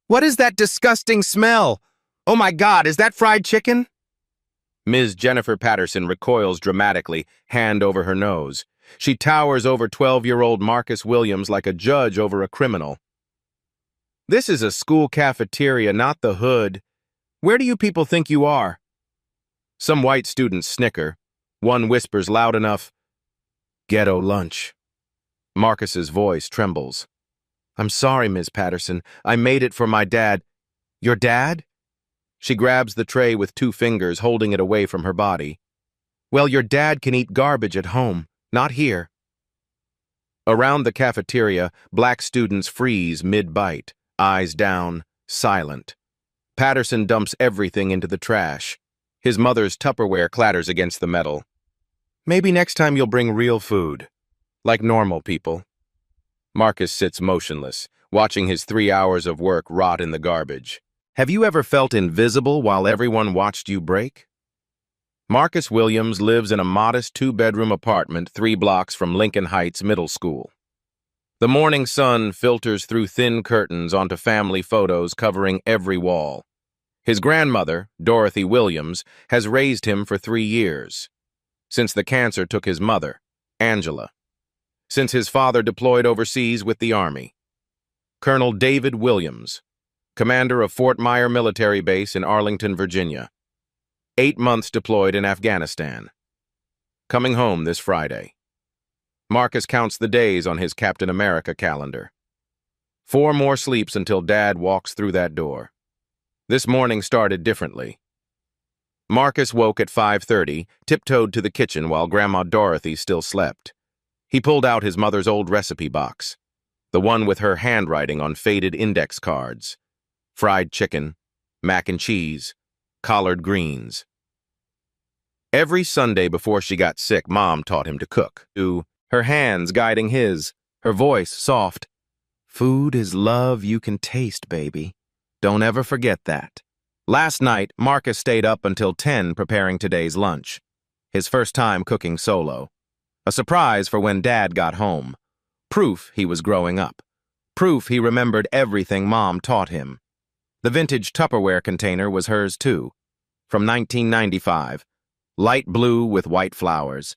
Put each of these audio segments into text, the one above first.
What is that disgusting smell? Oh my God, is that fried chicken? Ms. Jennifer Patterson recoils dramatically, hand over her nose. She towers over 12-year-old Marcus Williams like a judge over a criminal. This is a school cafeteria, not the hood. Where do you people think you are? Some white students snicker. One whispers loud enough, "Ghetto lunch." Marcus's voice trembles. "I'm sorry, Ms. Patterson. I made it for my dad." "Your dad?" She grabs the tray with 2 fingers, holding it away from her body. "Well, your dad can eat garbage at home, not here." Around the cafeteria, black students freeze mid-bite, eyes down, silent. Patterson dumps everything into the trash. His mother's Tupperware clatters against the metal. "Maybe next time you'll bring real food, like normal people." Marcus sits motionless, watching his 3 hours of work rot in the garbage. Have you ever felt invisible while everyone watched you break? Marcus Williams lives in a modest 2-bedroom apartment 3 blocks from Lincoln Heights Middle School. The morning sun filters through thin curtains onto family photos covering every wall. His grandmother, Dorothy Williams, has raised him for 3 years. Since the cancer took his mother, Angela. Since his father deployed overseas with the Army. Colonel David Williams, commander of Fort Myer Military Base in Arlington, Virginia. 8 months deployed in Afghanistan. Coming home this Friday. Marcus counts the days on his Captain America calendar. 4 more sleeps until Dad walks through that door. This morning started differently. Marcus woke at 5:30, tiptoed to the kitchen while Grandma Dorothy still slept. He pulled out his mother's old recipe box, the one with her handwriting on faded index cards. Fried chicken, mac and cheese, collard greens. Every Sunday before she got sick, Mom taught him to cook, her hands guiding his, her voice soft. "Food is love you can taste, baby. Don't ever forget that." Last night, Marcus stayed up until 10 preparing today's lunch. His first time cooking solo. A surprise for when Dad got home. Proof he was growing up. Proof he remembered everything Mom taught him. The vintage Tupperware container was hers too. From 1995. Light blue with white flowers.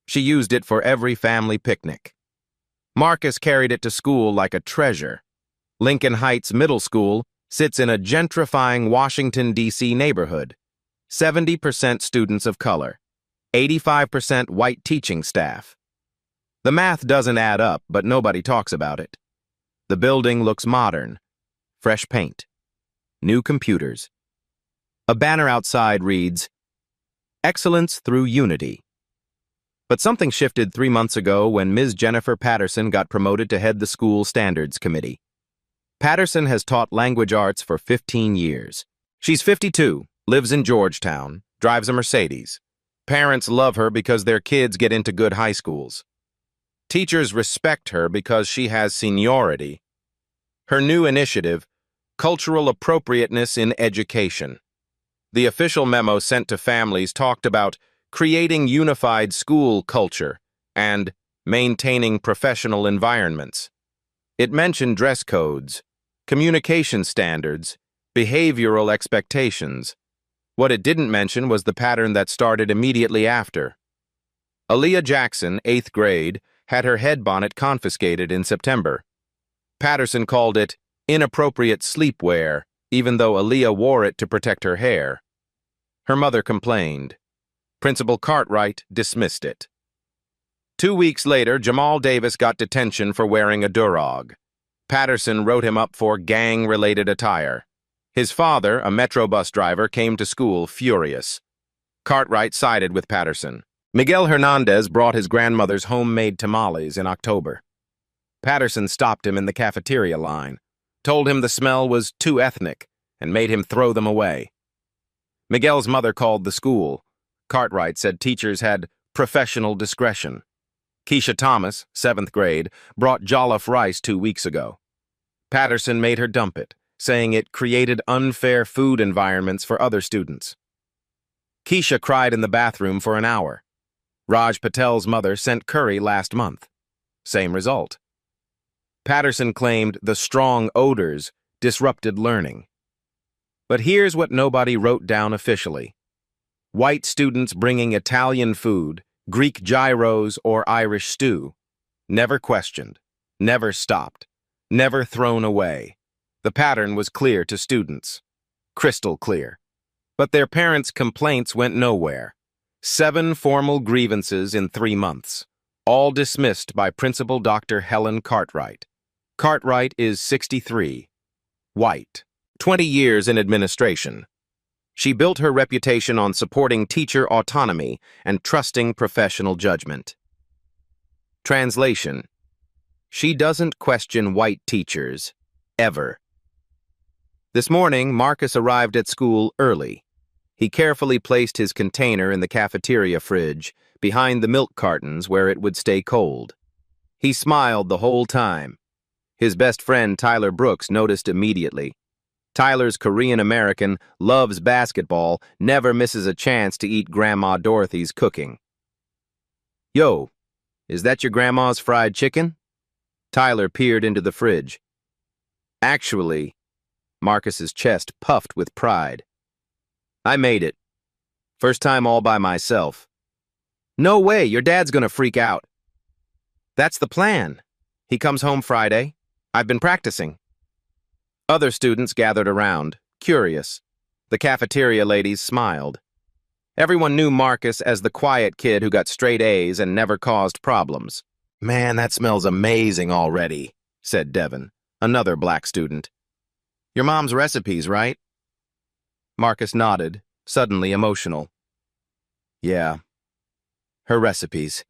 She used it for every family picnic. Marcus carried it to school like a treasure. Lincoln Heights Middle School sits in a gentrifying Washington, D.C. neighborhood. 70% students of color. 85% white teaching staff. The math doesn't add up, but nobody talks about it. The building looks modern. Fresh paint. New computers. A banner outside reads, "Excellence through unity." But something shifted 3 months ago when Ms. Jennifer Patterson got promoted to head the school standards committee. Patterson has taught language arts for 15 years. She's 52, lives in Georgetown, drives a Mercedes. Parents love her because their kids get into good high schools. Teachers respect her because she has seniority. Her new initiative, Cultural Appropriateness in Education. The official memo sent to families talked about creating unified school culture and maintaining professional environments. It mentioned dress codes, communication standards, behavioral expectations. What it didn't mention was the pattern that started immediately after. Aaliyah Jackson, 8th grade, had her head bonnet confiscated in September. Patterson called it inappropriate sleepwear, even though Aaliyah wore it to protect her hair. Her mother complained. Principal Cartwright dismissed it. 2 weeks later, Jamal Davis got detention for wearing a durag. Patterson wrote him up for gang-related attire. His father, a Metro bus driver, came to school furious. Cartwright sided with Patterson. Miguel Hernandez brought his grandmother's homemade tamales in October. Patterson stopped him in the cafeteria line, told him the smell was too ethnic, and made him throw them away. Miguel's mother called the school. Cartwright said teachers had professional discretion. Keisha Thomas, 7th grade, brought jollof rice 2 weeks ago. Patterson made her dump it, saying it created unfair food environments for other students. Keisha cried in the bathroom for an hour. Raj Patel's mother sent curry last month. Same result. Patterson claimed the strong odors disrupted learning. But here's what nobody wrote down officially. White students bringing Italian food, Greek gyros, or Irish stew. Never questioned, never stopped, never thrown away. The pattern was clear to students. Crystal clear. But their parents' complaints went nowhere. 7 formal grievances in 3 months, all dismissed by Principal Dr. Helen Cartwright. Cartwright is 63, white, 20 years in administration. She built her reputation on supporting teacher autonomy and trusting professional judgment. Translation: she doesn't question white teachers, ever. This morning, Marcus arrived at school early. He carefully placed his container in the cafeteria fridge, behind the milk cartons where it would stay cold. He smiled the whole time. His best friend Tyler Brooks noticed immediately. Tyler's Korean-American, loves basketball, never misses a chance to eat Grandma Dorothy's cooking. "Yo, is that your grandma's fried chicken?" Tyler peered into the fridge. "Actually," Marcus's chest puffed with pride, "I made it. First time all by myself." "No way, your dad's gonna freak out." "That's the plan. He comes home Friday. I've been practicing." Other students gathered around, curious. The cafeteria ladies smiled. Everyone knew Marcus as the quiet kid who got straight A's and never caused problems. "Man, that smells amazing already," said Devin, another black student. "Your mom's recipes, right?" Marcus nodded, suddenly emotional. "Yeah, her recipes."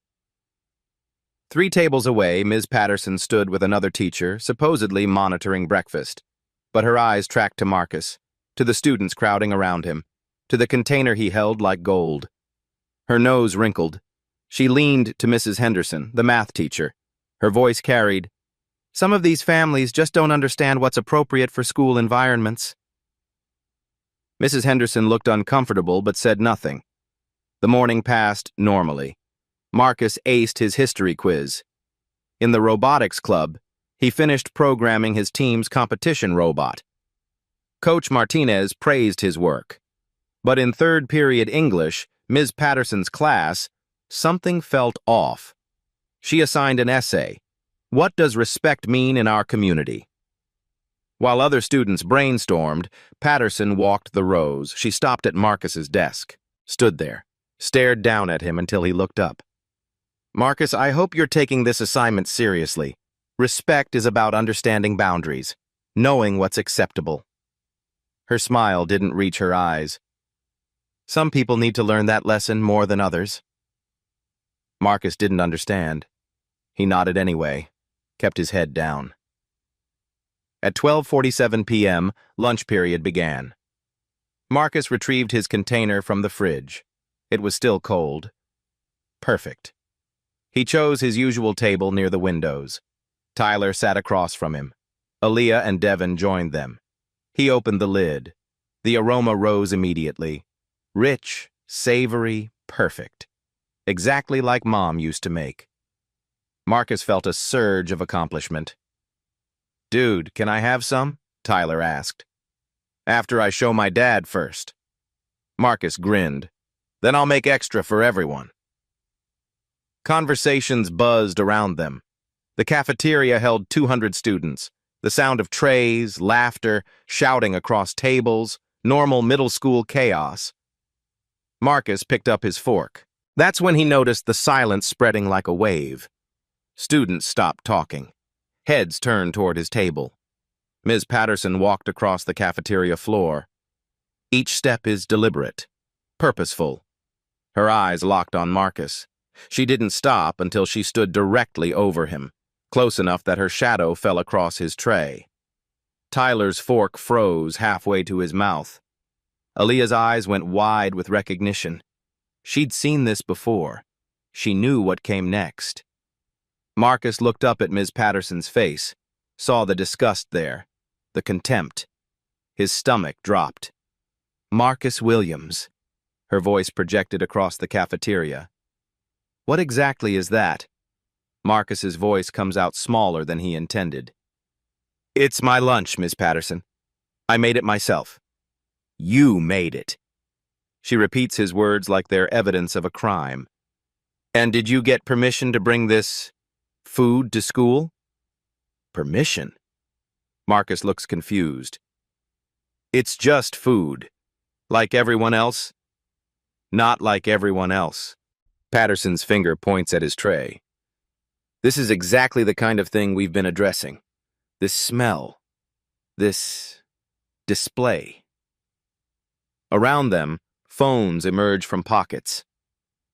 3 tables away, Ms. Patterson stood with another teacher, supposedly monitoring breakfast. But her eyes tracked to Marcus, to the students crowding around him, to the container he held like gold. Her nose wrinkled. She leaned to Mrs. Henderson, the math teacher. Her voice carried, "Some of these families just don't understand what's appropriate for school environments." Mrs. Henderson looked uncomfortable but said nothing. The morning passed normally. Marcus aced his history quiz. In the robotics club, he finished programming his team's competition robot. Coach Martinez praised his work. But in third period English, Ms. Patterson's class, something felt off. She assigned an essay. What does respect mean in our community? While other students brainstormed, Patterson walked the rows. She stopped at Marcus's desk, stood there, stared down at him until he looked up. "Marcus, I hope you're taking this assignment seriously. Respect is about understanding boundaries, knowing what's acceptable." Her smile didn't reach her eyes. "Some people need to learn that lesson more than others." Marcus didn't understand. He nodded anyway, kept his head down. At 12:47 p.m., lunch period began. Marcus retrieved his container from the fridge. It was still cold. Perfect. He chose his usual table near the windows. Tyler sat across from him. Aaliyah and Devin joined them. He opened the lid. The aroma rose immediately. Rich, savory, perfect. Exactly like Mom used to make. Marcus felt a surge of accomplishment. "Dude, can I have some?" Tyler asked. "After I show my dad first." Marcus grinned. "Then I'll make extra for everyone." Conversations buzzed around them. The cafeteria held 200 students. The sound of trays, laughter, shouting across tables, normal middle school chaos. Marcus picked up his fork. That's when he noticed the silence spreading like a wave. Students stopped talking. Heads turned toward his table. Ms. Patterson walked across the cafeteria floor. Each step is deliberate, purposeful. Her eyes locked on Marcus. She didn't stop until she stood directly over him, close enough that her shadow fell across his tray. Tyler's fork froze halfway to his mouth. Aaliyah's eyes went wide with recognition. She'd seen this before. She knew what came next. Marcus looked up at Ms. Patterson's face, saw the disgust there, the contempt. His stomach dropped. "Marcus Williams." Her voice projected across the cafeteria. "What exactly is that?" Marcus's voice comes out smaller than he intended. "It's my lunch, Miss Patterson. I made it myself. You made it. She repeats his words like they're evidence of a crime. And did you get permission to bring this food to school? Permission? Marcus looks confused. It's just food. Like everyone else? Not like everyone else. Patterson's finger points at his tray. This is exactly the kind of thing we've been addressing. This smell. This display. Around them, phones emerge from pockets.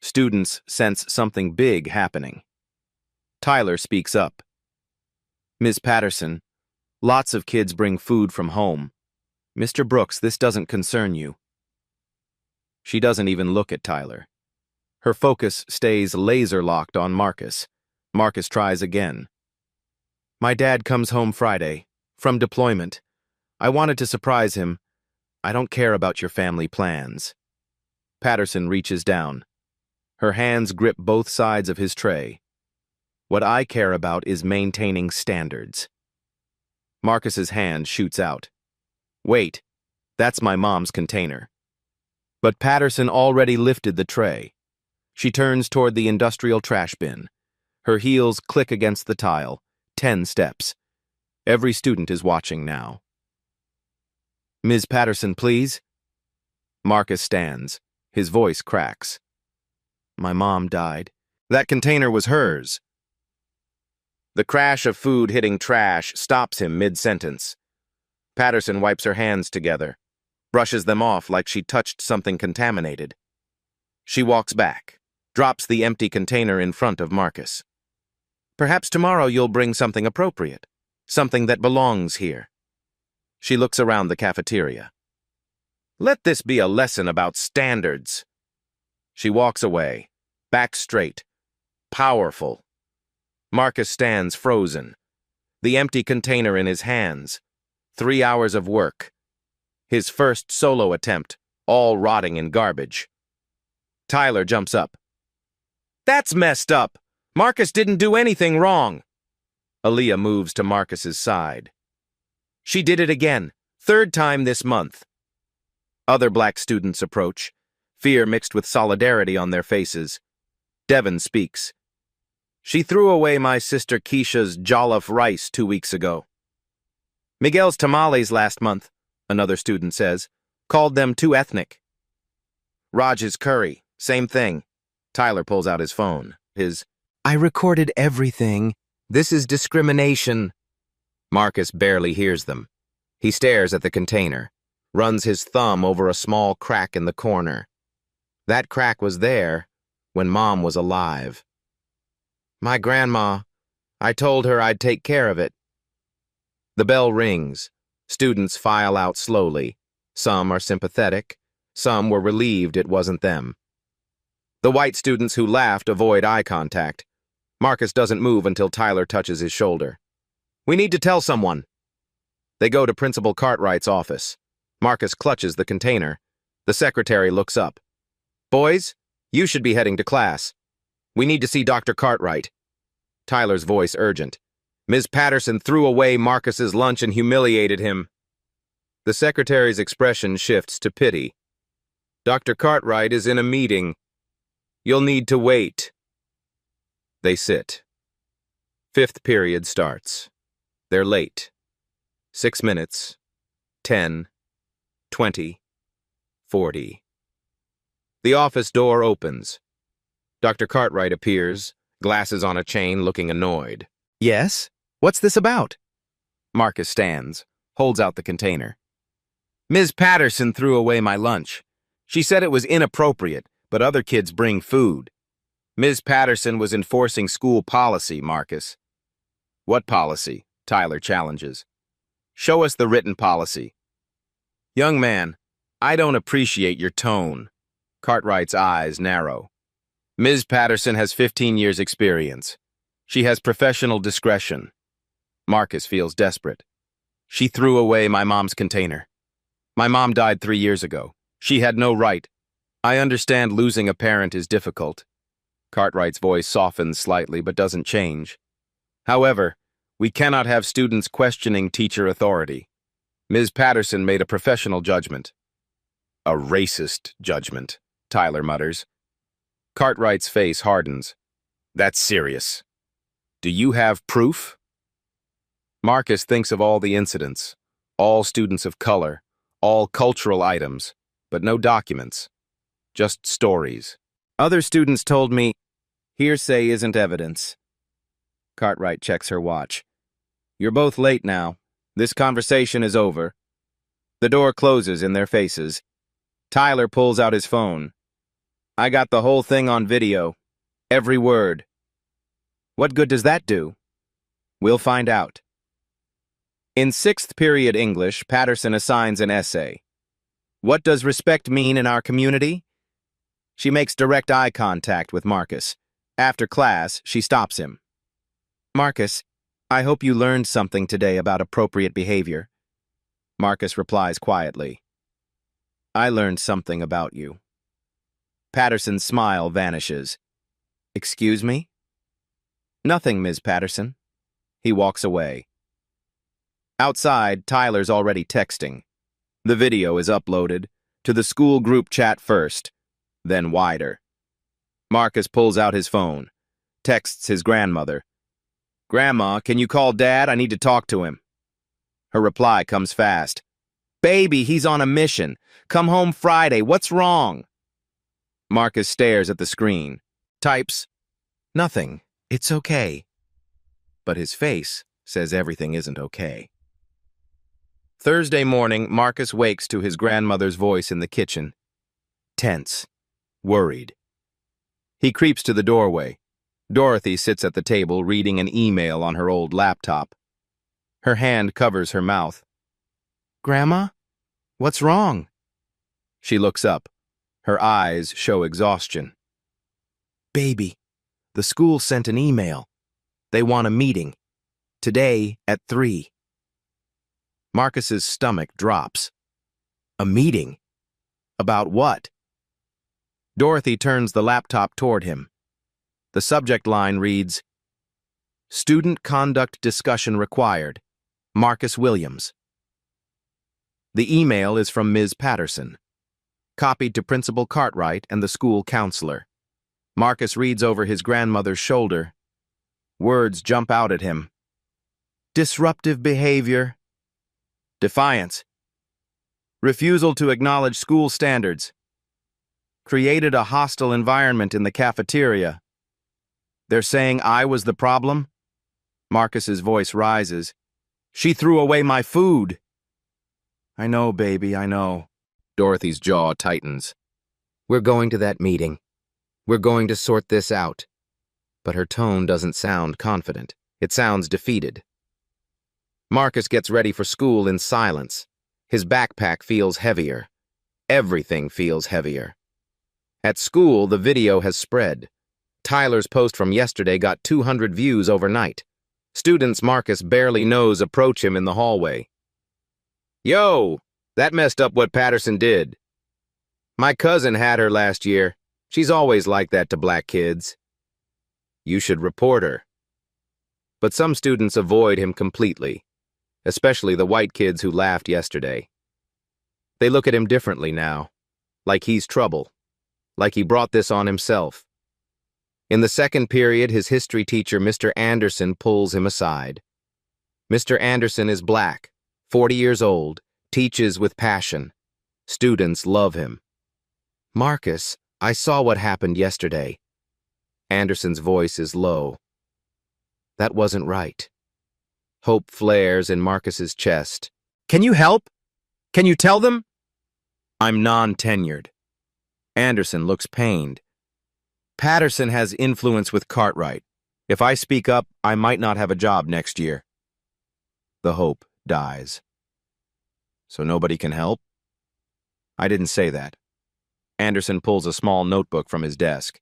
Students sense something big happening. Tyler speaks up. Ms. Patterson, lots of kids bring food from home. Mr. Brooks, this doesn't concern you. She doesn't even look at Tyler. Her focus stays laser-locked on Marcus. Marcus tries again. My dad comes home Friday, from deployment. I wanted to surprise him. I don't care about your family plans. Patterson reaches down. Her hands grip both sides of his tray. What I care about is maintaining standards. Marcus's hand shoots out. Wait, that's my mom's container. But Patterson already lifted the tray. She turns toward the industrial trash bin. Her heels click against the tile. 10 steps. Every student is watching now. Ms. Patterson, please. Marcus stands. His voice cracks. My mom died. That container was hers. The crash of food hitting trash stops him mid-sentence. Patterson wipes her hands together, brushes them off like she touched something contaminated. She walks back, drops the empty container in front of Marcus. Perhaps tomorrow you'll bring something appropriate, something that belongs here. She looks around the cafeteria. Let this be a lesson about standards. She walks away, back straight, powerful. Marcus stands frozen, the empty container in his hands. 3 hours of work. His first solo attempt, all rotting in garbage. Tyler jumps up. That's messed up. Marcus didn't do anything wrong. Aaliyah moves to Marcus's side. She did it again, 3rd time this month. Other black students approach, fear mixed with solidarity on their faces. Devin speaks. She threw away my sister Keisha's jollof rice 2 weeks ago. Miguel's tamales last month, another student says, called them too ethnic. Raj's curry, same thing. Tyler pulls out his phone. I recorded everything. This is discrimination. Marcus barely hears them. He stares at the container, runs his thumb over a small crack in the corner. That crack was there when Mom was alive. My grandma, I told her I'd take care of it. The bell rings. Students file out slowly. Some are sympathetic. Some were relieved it wasn't them. The white students who laughed avoid eye contact. Marcus doesn't move until Tyler touches his shoulder. We need to tell someone. They go to Principal Cartwright's office. Marcus clutches the container. The secretary looks up. Boys, you should be heading to class. We need to see Dr. Cartwright. Tyler's voice urgent. Ms. Patterson threw away Marcus's lunch and humiliated him. The secretary's expression shifts to pity. Dr. Cartwright is in a meeting. You'll need to wait. They sit. 5th period starts. They're late. 6 minutes. 10. 20. 40. The office door opens. Dr. Cartwright appears, glasses on a chain, looking annoyed. Yes? What's this about? Marcus stands, holds out the container. Ms. Patterson threw away my lunch. She said it was inappropriate, but other kids bring food. Ms. Patterson was enforcing school policy, Marcus. What policy? Tyler challenges. Show us the written policy. Young man, I don't appreciate your tone. Cartwright's eyes narrow. Ms. Patterson has 15 years' experience. She has professional discretion. Marcus feels desperate. She threw away my mom's container. My mom died 3 years ago. She had no right. I understand losing a parent is difficult. Cartwright's voice softens slightly but doesn't change. However, we cannot have students questioning teacher authority. Ms. Patterson made a professional judgment. A racist judgment, Tyler mutters. Cartwright's face hardens. That's serious. Do you have proof? Marcus thinks of all the incidents, all students of color, all cultural items, but no documents, just stories. Other students told me, hearsay isn't evidence. Cartwright checks her watch. You're both late now. This conversation is over. The door closes in their faces. Tyler pulls out his phone. I got the whole thing on video. Every word. What good does that do? We'll find out. In sixth period English, Patterson assigns an essay. What does respect mean in our community? She makes direct eye contact with Marcus. After class, she stops him. Marcus, I hope you learned something today about appropriate behavior. Marcus replies quietly. I learned something about you. Patterson's smile vanishes. Excuse me? Nothing, Ms. Patterson. He walks away. Outside, Tyler's already texting. The video is uploaded to the school group chat first, then wider. Marcus pulls out his phone, texts his grandmother. Grandma, can you call Dad? I need to talk to him. Her reply comes fast. Baby, he's on a mission. Come home Friday. What's wrong? Marcus stares at the screen. Types, nothing. It's okay. But his face says everything isn't okay. Thursday morning, Marcus wakes to his grandmother's voice in the kitchen. Tense. Worried. He creeps to the doorway. Dorothy sits at the table reading an email on her old laptop. Her hand covers her mouth. Grandma? What's wrong? She looks up. Her eyes show exhaustion. Baby, the school sent an email. They want a meeting. Today at 3. Marcus's stomach drops. A meeting? About what? Dorothy turns the laptop toward him. The subject line reads, Student Conduct Discussion Required, Marcus Williams. The email is from Ms. Patterson, copied to Principal Cartwright and the school counselor. Marcus reads over his grandmother's shoulder. Words jump out at him. Disruptive behavior. Defiance. Refusal to acknowledge school standards. Created a hostile environment in the cafeteria. They're saying I was the problem? Marcus's voice rises. She threw away my food. I know, baby, I know. Dorothy's jaw tightens. We're going to that meeting. We're going to sort this out. But her tone doesn't sound confident. It sounds defeated. Marcus gets ready for school in silence. His backpack feels heavier. Everything feels heavier. At school, the video has spread. Tyler's post from yesterday got 200 views overnight. Students Marcus barely knows approach him in the hallway. Yo, that messed up what Patterson did. My cousin had her last year. She's always like that to black kids. You should report her. But some students avoid him completely, especially the white kids who laughed yesterday. They look at him differently now, like he's trouble, like he brought this on himself. In the second period, his history teacher, Mr. Anderson, pulls him aside. Mr. Anderson is black, 40 years old, teaches with passion. Students love him. Marcus, I saw what happened yesterday. Anderson's voice is low. That wasn't right. Hope flares in Marcus's chest. Can you help? Can you tell them? I'm non-tenured. Anderson looks pained. Patterson has influence with Cartwright. If I speak up, I might not have a job next year. The hope dies. So nobody can help? I didn't say that. Anderson pulls a small notebook from his desk.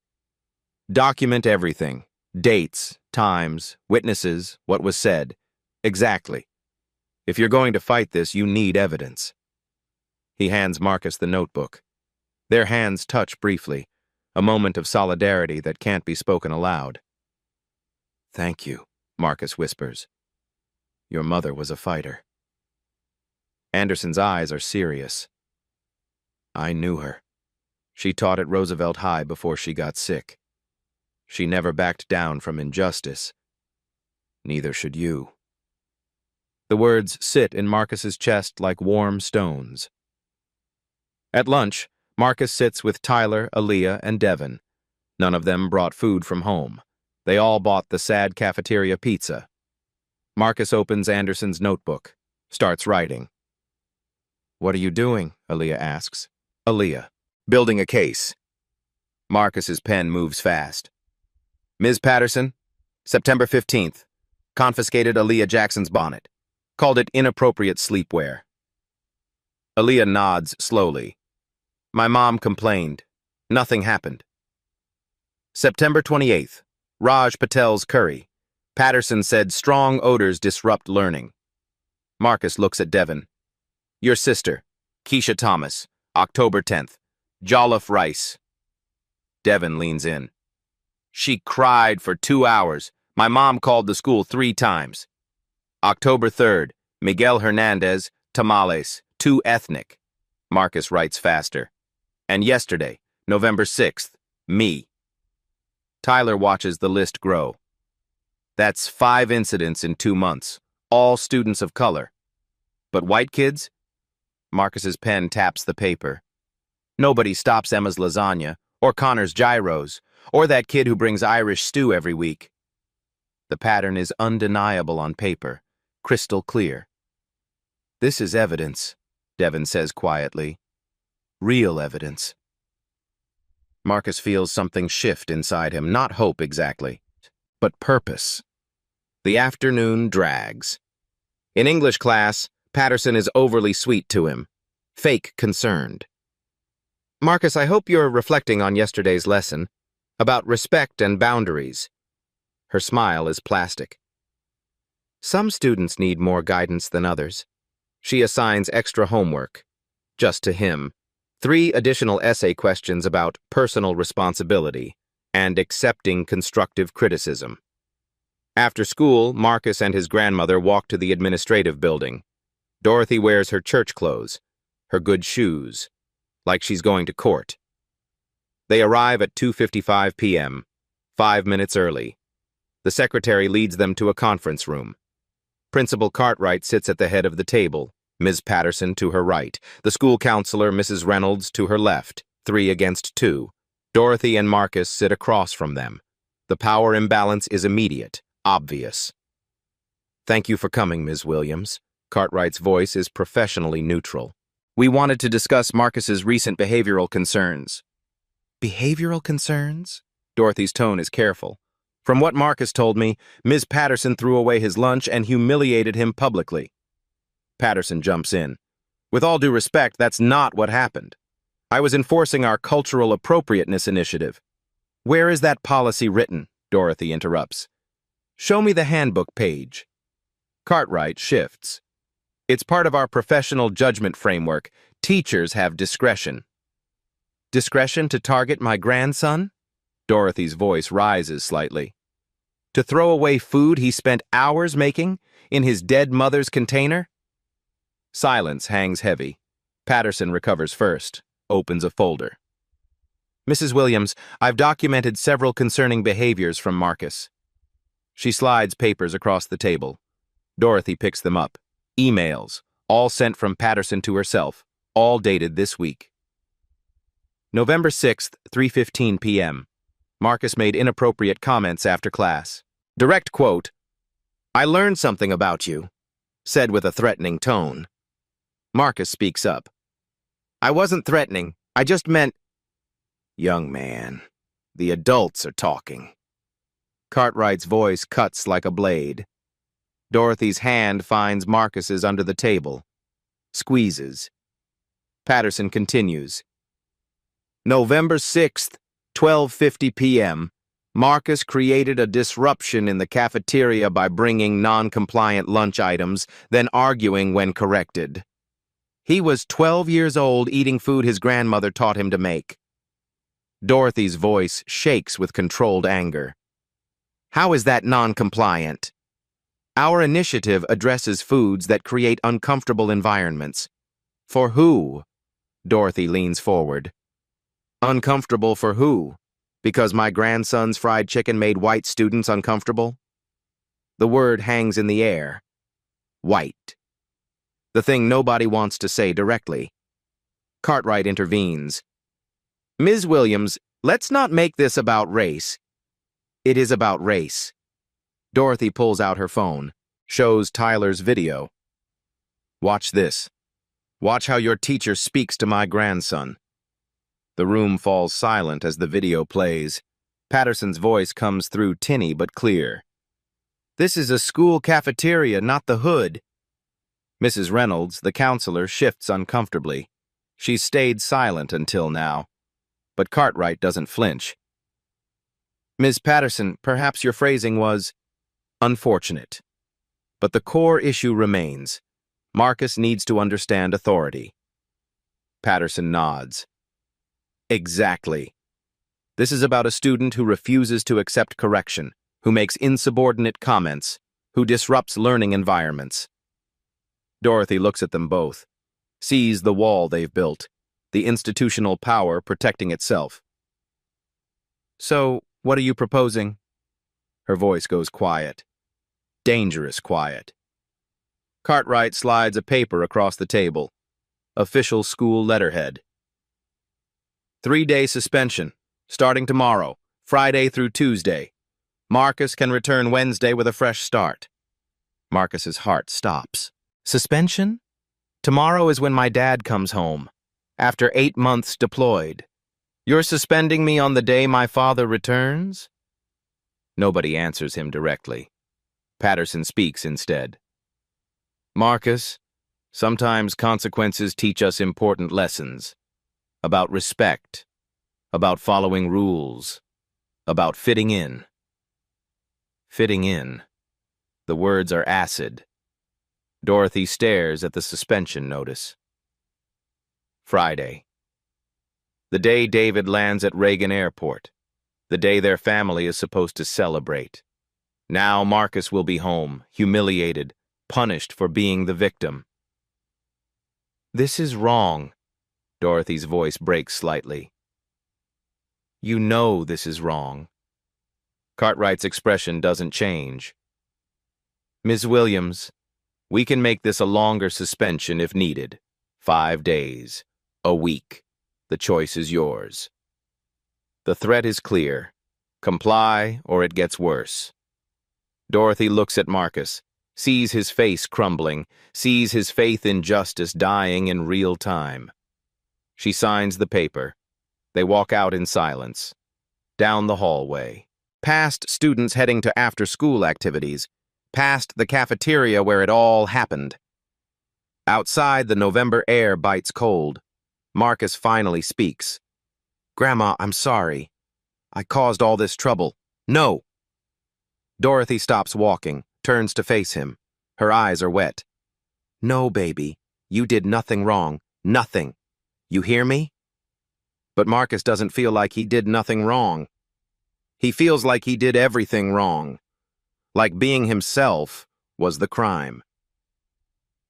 Document everything. Dates, times, witnesses, what was said. Exactly. If you're going to fight this, you need evidence. He hands Marcus the notebook. Their hands touch briefly, a moment of solidarity that can't be spoken aloud. Thank you, Marcus whispers. Your mother was a fighter. Anderson's eyes are serious. I knew her. She taught at Roosevelt High before she got sick. She never backed down from injustice. Neither should you. The words sit in Marcus's chest like warm stones. At lunch, Marcus sits with Tyler, Aaliyah, and Devin. None of them brought food from home. They all bought the sad cafeteria pizza. Marcus opens Anderson's notebook, starts writing. What are you doing? Aaliyah asks. Aaliyah, building a case. Marcus's pen moves fast. Ms. Patterson, September 15th, confiscated Aaliyah Jackson's bonnet. Called it inappropriate sleepwear. Aaliyah nods slowly. My mom complained. Nothing happened. September 28th, Raj Patel's curry. Patterson said strong odors disrupt learning. Marcus looks at Devin. Your sister, Keisha Thomas, October 10th, jollof rice. Devin leans in. She cried for 2 hours. My mom called the school 3 times. October 3rd, Miguel Hernandez, tamales, too ethnic. Marcus writes faster. And yesterday, November 6th, me. Tyler watches the list grow. That's 5 incidents in 2 months, all students of color. But white kids? Marcus's pen taps the paper. Nobody stops Emma's lasagna, or Connor's gyros, or that kid who brings Irish stew every week. The pattern is undeniable on paper, crystal clear. This is evidence, Devin says quietly. Real evidence. Marcus feels something shift inside him, not hope exactly, but purpose. The afternoon drags. In English class, Patterson is overly sweet to him, fake concerned. Marcus, I hope you're reflecting on yesterday's lesson, about respect and boundaries. Her smile is plastic. Some students need more guidance than others. She assigns extra homework, just to him, 3 additional essay questions about personal responsibility and accepting constructive criticism. After school, Marcus and his grandmother walk to the administrative building. Dorothy wears her church clothes, her good shoes, like she's going to court. They arrive at 2:55 p.m., 5 minutes early. The secretary leads them to a conference room. Principal Cartwright sits at the head of the table, Ms. Patterson to her right, the school counselor, Mrs. Reynolds, to her left, 3 against 2. Dorothy and Marcus sit across from them. The power imbalance is immediate, obvious. Thank you for coming, Ms. Williams. Cartwright's voice is professionally neutral. We wanted to discuss Marcus's recent behavioral concerns. Behavioral concerns? Dorothy's tone is careful. From what Marcus told me, Ms. Patterson threw away his lunch and humiliated him publicly. Patterson jumps in. With all due respect, that's not what happened. I was enforcing our cultural appropriateness initiative. Where is that policy written? Dorothy interrupts. Show me the handbook page. Cartwright shifts. It's part of our professional judgment framework. Teachers have discretion. Discretion to target my grandson? Dorothy's voice rises slightly. To throw away food he spent hours making in his dead mother's container? Silence hangs heavy. Patterson recovers first, opens a folder. Mrs. Williams, I've documented several concerning behaviors from Marcus. She slides papers across the table. Dorothy picks them up. Emails, all sent from Patterson to herself, all dated this week. November 6th, 3:15 p.m. Marcus made inappropriate comments after class. Direct quote, I learned something about you, said with a threatening tone. Marcus speaks up. I wasn't threatening, I just meant... Young man, the adults are talking. Cartwright's voice cuts like a blade. Dorothy's hand finds Marcus's under the table. Squeezes. Patterson continues. November 6th, 12:50 p.m., Marcus created a disruption in the cafeteria by bringing non-compliant lunch items, then arguing when corrected. He was 12 years old eating food his grandmother taught him to make. Dorothy's voice shakes with controlled anger. How is that non-compliant? Our initiative addresses foods that create uncomfortable environments. For who? Dorothy leans forward. Uncomfortable for who? Because my grandson's fried chicken made white students uncomfortable? The word hangs in the air. White. The thing nobody wants to say directly. Cartwright intervenes. Ms. Williams, let's not make this about race. It is about race. Dorothy pulls out her phone, shows Tyler's video. Watch this. Watch how your teacher speaks to my grandson. The room falls silent as the video plays. Patterson's voice comes through tinny but clear. This is a school cafeteria, not the hood. Mrs. Reynolds, the counselor, shifts uncomfortably. She's stayed silent until now. But Cartwright doesn't flinch. Ms. Patterson, perhaps your phrasing was unfortunate. But the core issue remains. Marcus needs to understand authority. Patterson nods. Exactly. This is about a student who refuses to accept correction, who makes insubordinate comments, who disrupts learning environments. Dorothy looks at them both, sees the wall they've built, the institutional power protecting itself. So, what are you proposing? Her voice goes quiet. Dangerous quiet. Cartwright slides a paper across the table. Official school letterhead. 3-day suspension, starting tomorrow, Friday through Tuesday. Marcus can return Wednesday with a fresh start. Marcus's heart stops. Suspension? Tomorrow is when my dad comes home, after 8 months deployed. You're suspending me on the day my father returns? Nobody answers him directly. Patterson speaks instead. Marcus, sometimes consequences teach us important lessons. About respect, about following rules, about fitting in. Fitting in. The words are acid. Dorothy stares at the suspension notice. Friday. The day David lands at Reagan Airport. The day their family is supposed to celebrate. Now Marcus will be home, humiliated, punished for being the victim. This is wrong. Dorothy's voice breaks slightly. You know this is wrong. Cartwright's expression doesn't change. Ms. Williams, we can make this a longer suspension if needed. 5 days. A week. The choice is yours. The threat is clear. Comply or it gets worse. Dorothy looks at Marcus, sees his face crumbling, sees his faith in justice dying in real time. She signs the paper. They walk out in silence. Down the hallway. Past students heading to after-school activities. Past the cafeteria where it all happened. Outside, the November air bites cold. Marcus finally speaks. Grandma, I'm sorry. I caused all this trouble. No. Dorothy stops walking, turns to face him. Her eyes are wet. No, baby. You did nothing wrong. Nothing. You hear me? But Marcus doesn't feel like he did nothing wrong. He feels like he did everything wrong. Like being himself was the crime.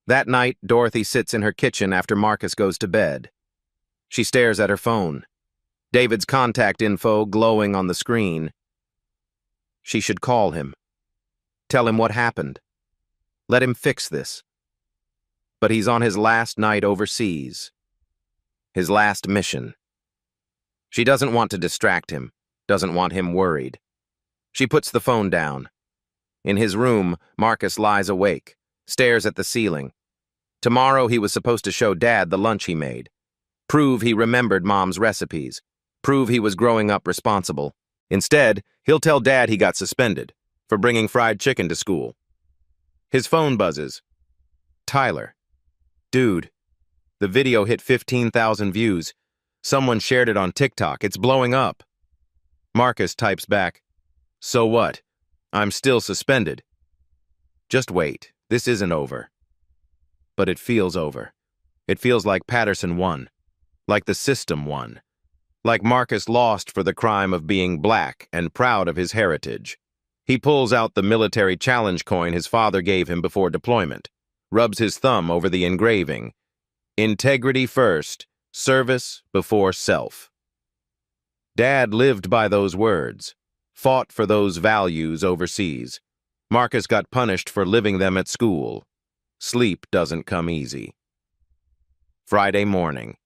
That night, Dorothy sits in her kitchen after Marcus goes to bed. She stares at her phone. David's contact info glowing on the screen. She should call him. Tell him what happened. Let him fix this. But he's on his last night overseas. His last mission. She doesn't want to distract him, doesn't want him worried. She puts the phone down. In his room, Marcus lies awake, stares at the ceiling. Tomorrow he was supposed to show Dad the lunch he made. Prove he remembered Mom's recipes. Prove he was growing up responsible. Instead, he'll tell Dad he got suspended for bringing fried chicken to school. His phone buzzes. Tyler. Dude, the video hit 15,000 views. Someone shared it on TikTok. It's blowing up. Marcus types back. So what? I'm still suspended. Just wait. This isn't over. But it feels over. It feels like Patterson won. Like the system won. Like Marcus lost for the crime of being black and proud of his heritage. He pulls out the military challenge coin his father gave him before deployment, rubs his thumb over the engraving. Integrity first, service before self. Dad lived by those words, fought for those values overseas. Marcus got punished for living them at school. Sleep doesn't come easy. Friday morning,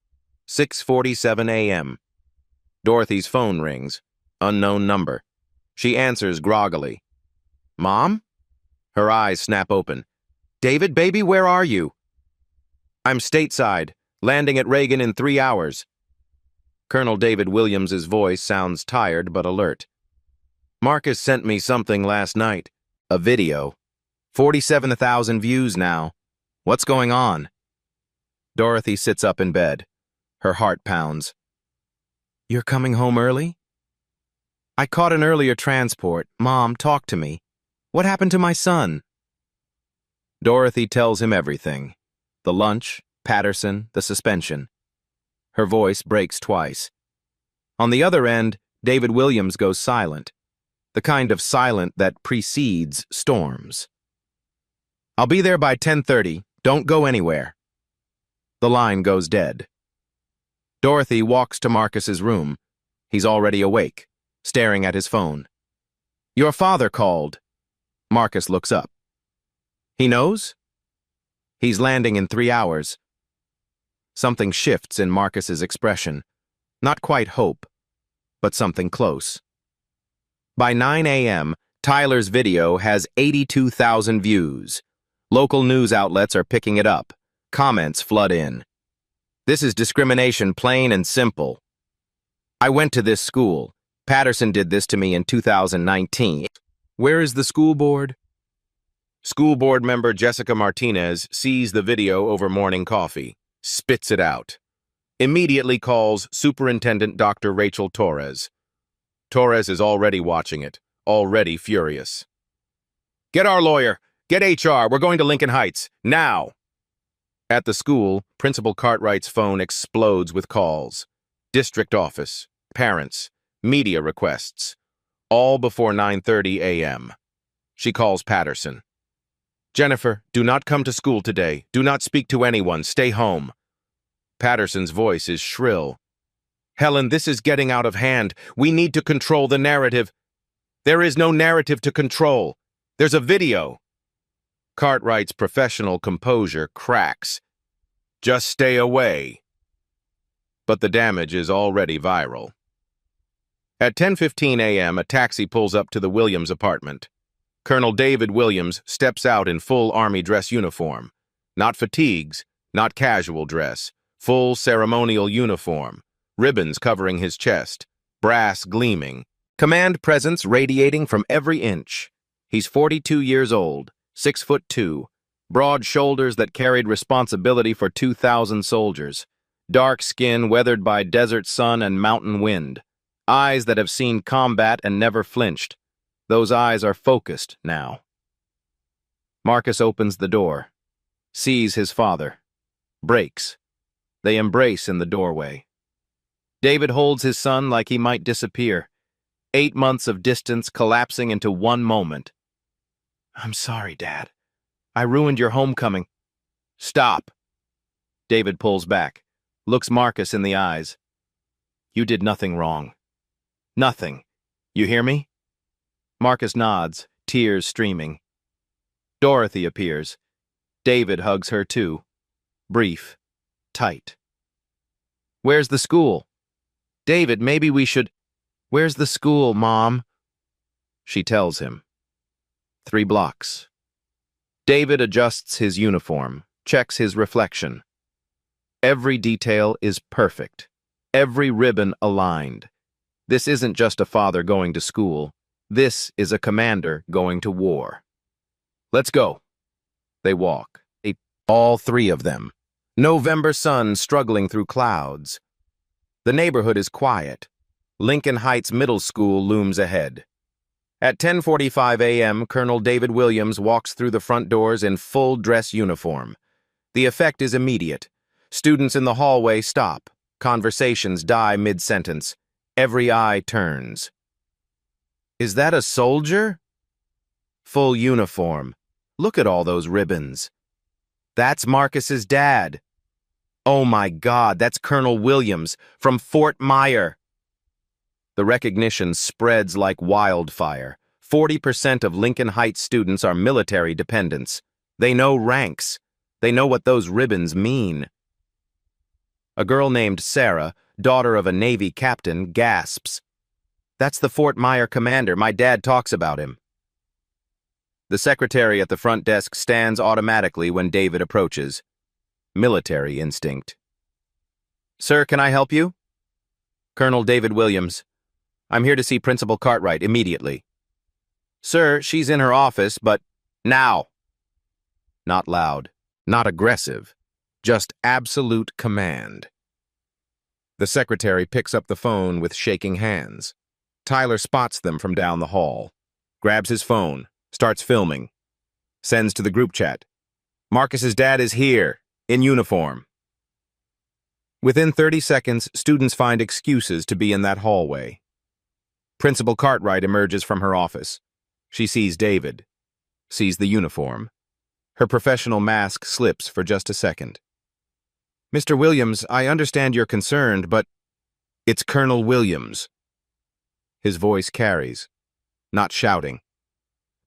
6:47 a.m. Dorothy's phone rings. Unknown number. She answers groggily. "Mom?" Her eyes snap open. "David, baby, where are you?" "I'm stateside, landing at Reagan in 3 hours." Colonel David Williams's voice sounds tired but alert. "Marcus sent me something last night. A video. 47,000 views now. What's going on?" Dorothy sits up in bed. Her heart pounds. "You're coming home early?" "I caught an earlier transport. Mom, talk to me. What happened to my son?" Dorothy tells him everything. The lunch, Patterson, the suspension. Her voice breaks twice. On the other end, David Williams goes silent. The kind of silent that precedes storms. "I'll be there by 10:30. Don't go anywhere." The line goes dead. Dorothy walks to Marcus's room. He's already awake, staring at his phone. "Your father called." Marcus looks up. "He knows?" "He's landing in 3 hours." Something shifts in Marcus's expression. Not quite hope, but something close. By 9 a.m., Tyler's video has 82,000 views. Local news outlets are picking it up. Comments flood in. "This is discrimination, plain and simple. I went to this school. Patterson did this to me in 2019. Where is the school board?" School board member Jessica Martinez sees the video over morning coffee, spits it out. Immediately calls Superintendent Dr. Rachel Torres. Torres is already watching it, already furious. "Get our lawyer! Get HR! We're going to Lincoln Heights! Now!" At the school, Principal Cartwright's phone explodes with calls. District office, parents, media requests. All before 9:30 a.m. She calls Patterson. "Jennifer, do not come to school today. Do not speak to anyone. Stay home." Patterson's voice is shrill. "Helen, this is getting out of hand. We need to control the narrative." "There is no narrative to control. There's a video." Cartwright's professional composure cracks. "Just stay away." But the damage is already viral. At 10:15 a.m., a taxi pulls up to the Williams apartment. Colonel David Williams steps out in full Army dress uniform. Not fatigues, not casual dress. Full ceremonial uniform. Ribbons covering his chest. Brass gleaming. Command presence radiating from every inch. He's 42 years old, 6'2", broad shoulders that carried responsibility for 2,000 soldiers. Dark skin weathered by desert sun and mountain wind. Eyes that have seen combat and never flinched. Those eyes are focused now. Marcus opens the door, sees his father, breaks. They embrace in the doorway. David holds his son like he might disappear. 8 months of distance collapsing into one moment. "I'm sorry, Dad. I ruined your homecoming." "Stop." David pulls back, looks Marcus in the eyes. "You did nothing wrong. Nothing. You hear me?" Marcus nods, tears streaming. Dorothy appears. David hugs her too. Brief. Tight. "Where's the school?" "David, maybe we should—" "Where's the school, Mom?" She tells him. 3 blocks. David adjusts his uniform, checks his reflection. Every detail is perfect. Every ribbon aligned. This isn't just a father going to school. This is a commander going to war. "Let's go." They walk. All 3 of them. November sun struggling through clouds. The neighborhood is quiet. Lincoln Heights Middle School looms ahead. At 10:45 a.m., Colonel David Williams walks through the front doors in full dress uniform. The effect is immediate. Students in the hallway stop. Conversations die mid-sentence. Every eye turns. "Is that a soldier?" Full uniform. Look at all those ribbons. That's Marcus's dad. Oh my God, that's Colonel Williams from Fort Myer. The recognition spreads like wildfire. 40% of Lincoln Heights students are military dependents. They know ranks. They know what those ribbons mean. A girl named Sarah, daughter of a Navy captain, gasps. That's the Fort Myer commander. My dad talks about him. The secretary at the front desk stands automatically when David approaches. Military instinct. Sir, can I help you? Colonel David Williams. I'm here to see Principal Cartwright immediately. Sir, she's in her office, but now. Not loud, not aggressive, just absolute command. The secretary picks up the phone with shaking hands. Tyler spots them from down the hall, grabs his phone, starts filming, sends to the group chat. Marcus's dad is here, in uniform. Within 30 seconds, students find excuses to be in that hallway. Principal Cartwright emerges from her office. She sees David, sees the uniform. Her professional mask slips for just a second. Mr. Williams, I understand you're concerned, but it's Colonel Williams. His voice carries, not shouting,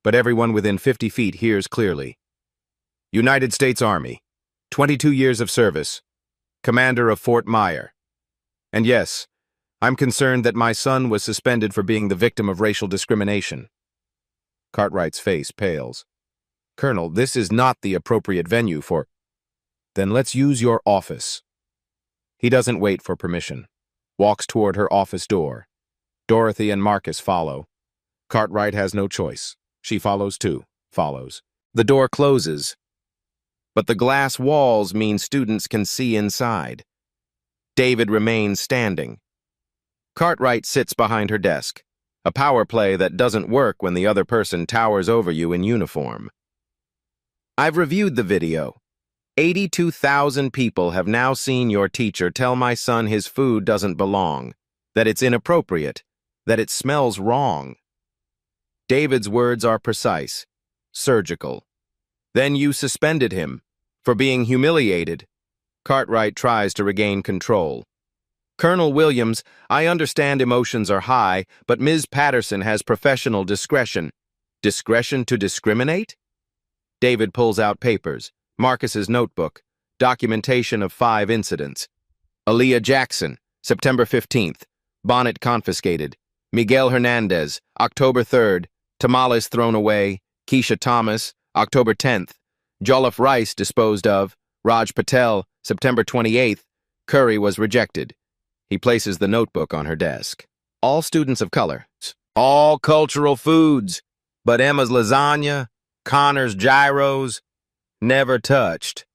but everyone within 50 feet hears clearly. United States Army, 22 years of service, commander of Fort Myer. And yes, I'm concerned that my son was suspended for being the victim of racial discrimination. Cartwright's face pales. Colonel, this is not the appropriate venue for... Then let's use your office. He doesn't wait for permission. Walks toward her office door. Dorothy and Marcus follow. Cartwright has no choice. She follows too. Follows. The door closes. But the glass walls mean students can see inside. David remains standing. Cartwright sits behind her desk. A power play that doesn't work when the other person towers over you in uniform. I've reviewed the video. 82,000 people have now seen your teacher tell my son his food doesn't belong, that it's inappropriate, that it smells wrong. David's words are precise, surgical. Then you suspended him for being humiliated. Cartwright tries to regain control. Colonel Williams, I understand emotions are high, but Ms. Patterson has professional discretion. Discretion to discriminate? David pulls out papers. Marcus's notebook. Documentation of 5 incidents. Aaliyah Jackson, September 15th. Bonnet confiscated. Miguel Hernandez, October 3rd. Tamales thrown away. Keisha Thomas, October 10th. Jollof rice disposed of. Raj Patel, September 28th. Curry was rejected. He places the notebook on her desk. All students of color. All cultural foods. But Emma's lasagna, Connor's gyros, never touched.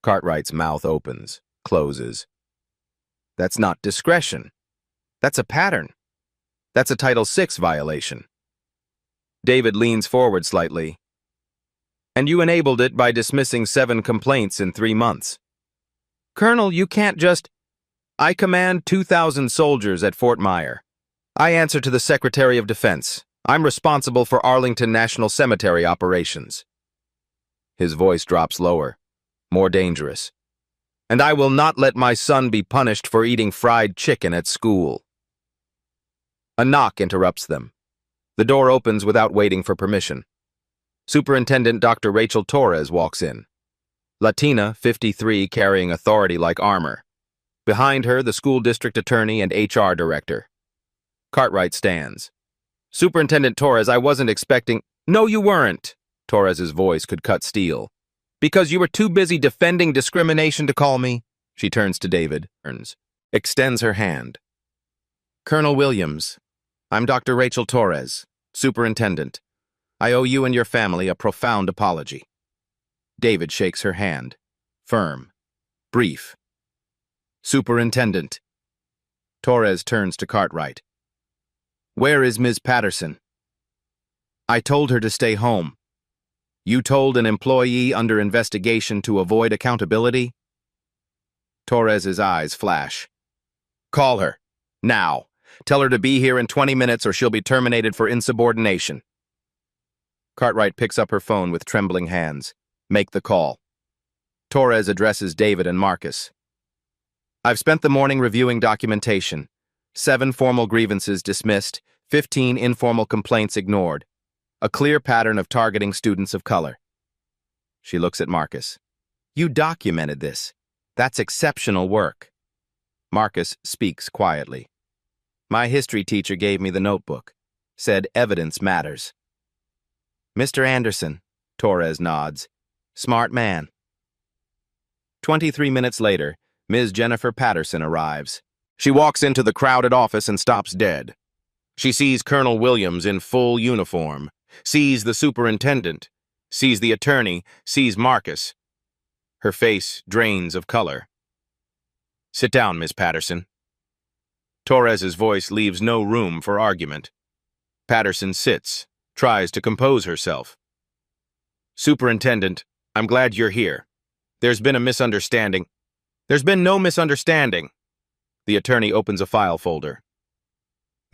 Cartwright's mouth opens, closes. That's not discretion. That's a pattern. That's a Title VI violation. David leans forward slightly. And you enabled it by dismissing 7 complaints in 3 months. Colonel, you can't just... I command 2,000 soldiers at Fort Myer. I answer to the Secretary of Defense. I'm responsible for Arlington National Cemetery operations. His voice drops lower, more dangerous. And I will not let my son be punished for eating fried chicken at school. A knock interrupts them. The door opens without waiting for permission. Superintendent Dr. Rachel Torres walks in. Latina, 53, carrying authority like armor. Behind her, the school district attorney and HR director. Cartwright stands. Superintendent Torres, I wasn't expecting... No, you weren't. Torres's voice could cut steel. Because you were too busy defending discrimination to call me. She turns to David, extends her hand. Colonel Williams, I'm Dr. Rachel Torres, superintendent. I owe you and your family a profound apology. David shakes her hand. Firm. Brief. Superintendent. Torres turns to Cartwright. Where is Ms. Patterson? I told her to stay home. You told an employee under investigation to avoid accountability? Torres's eyes flash. Call her. Now. Tell her to be here in 20 minutes or she'll be terminated for insubordination. Cartwright picks up her phone with trembling hands. Make the call. Torres addresses David and Marcus. I've spent the morning reviewing documentation. 7 formal grievances dismissed, 15 informal complaints ignored. A clear pattern of targeting students of color. She looks at Marcus. You documented this. That's exceptional work. Marcus speaks quietly. My history teacher gave me the notebook. Said evidence matters. Mr. Anderson, Torres nods. Smart man. 23 minutes later, Ms. Jennifer Patterson arrives. She walks into the crowded office and stops dead. She sees Colonel Williams in full uniform, sees the superintendent, sees the attorney, sees Marcus. Her face drains of color. Sit down, Miss Patterson. Torres's voice leaves no room for argument. Patterson sits, tries to compose herself. Superintendent, I'm glad you're here. There's been a misunderstanding. There's been no misunderstanding. The attorney opens a file folder.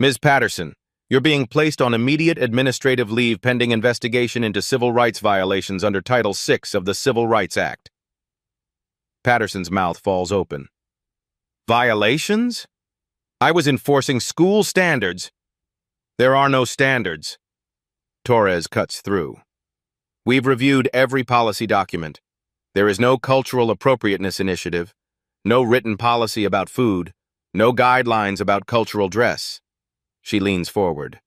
Ms. Patterson, you're being placed on immediate administrative leave pending investigation into civil rights violations under Title VI of the Civil Rights Act. Patterson's mouth falls open. Violations? I was enforcing school standards. There are no standards. Torres cuts through. We've reviewed every policy document. There is no cultural appropriateness initiative, no written policy about food, no guidelines about cultural dress. She leans forward.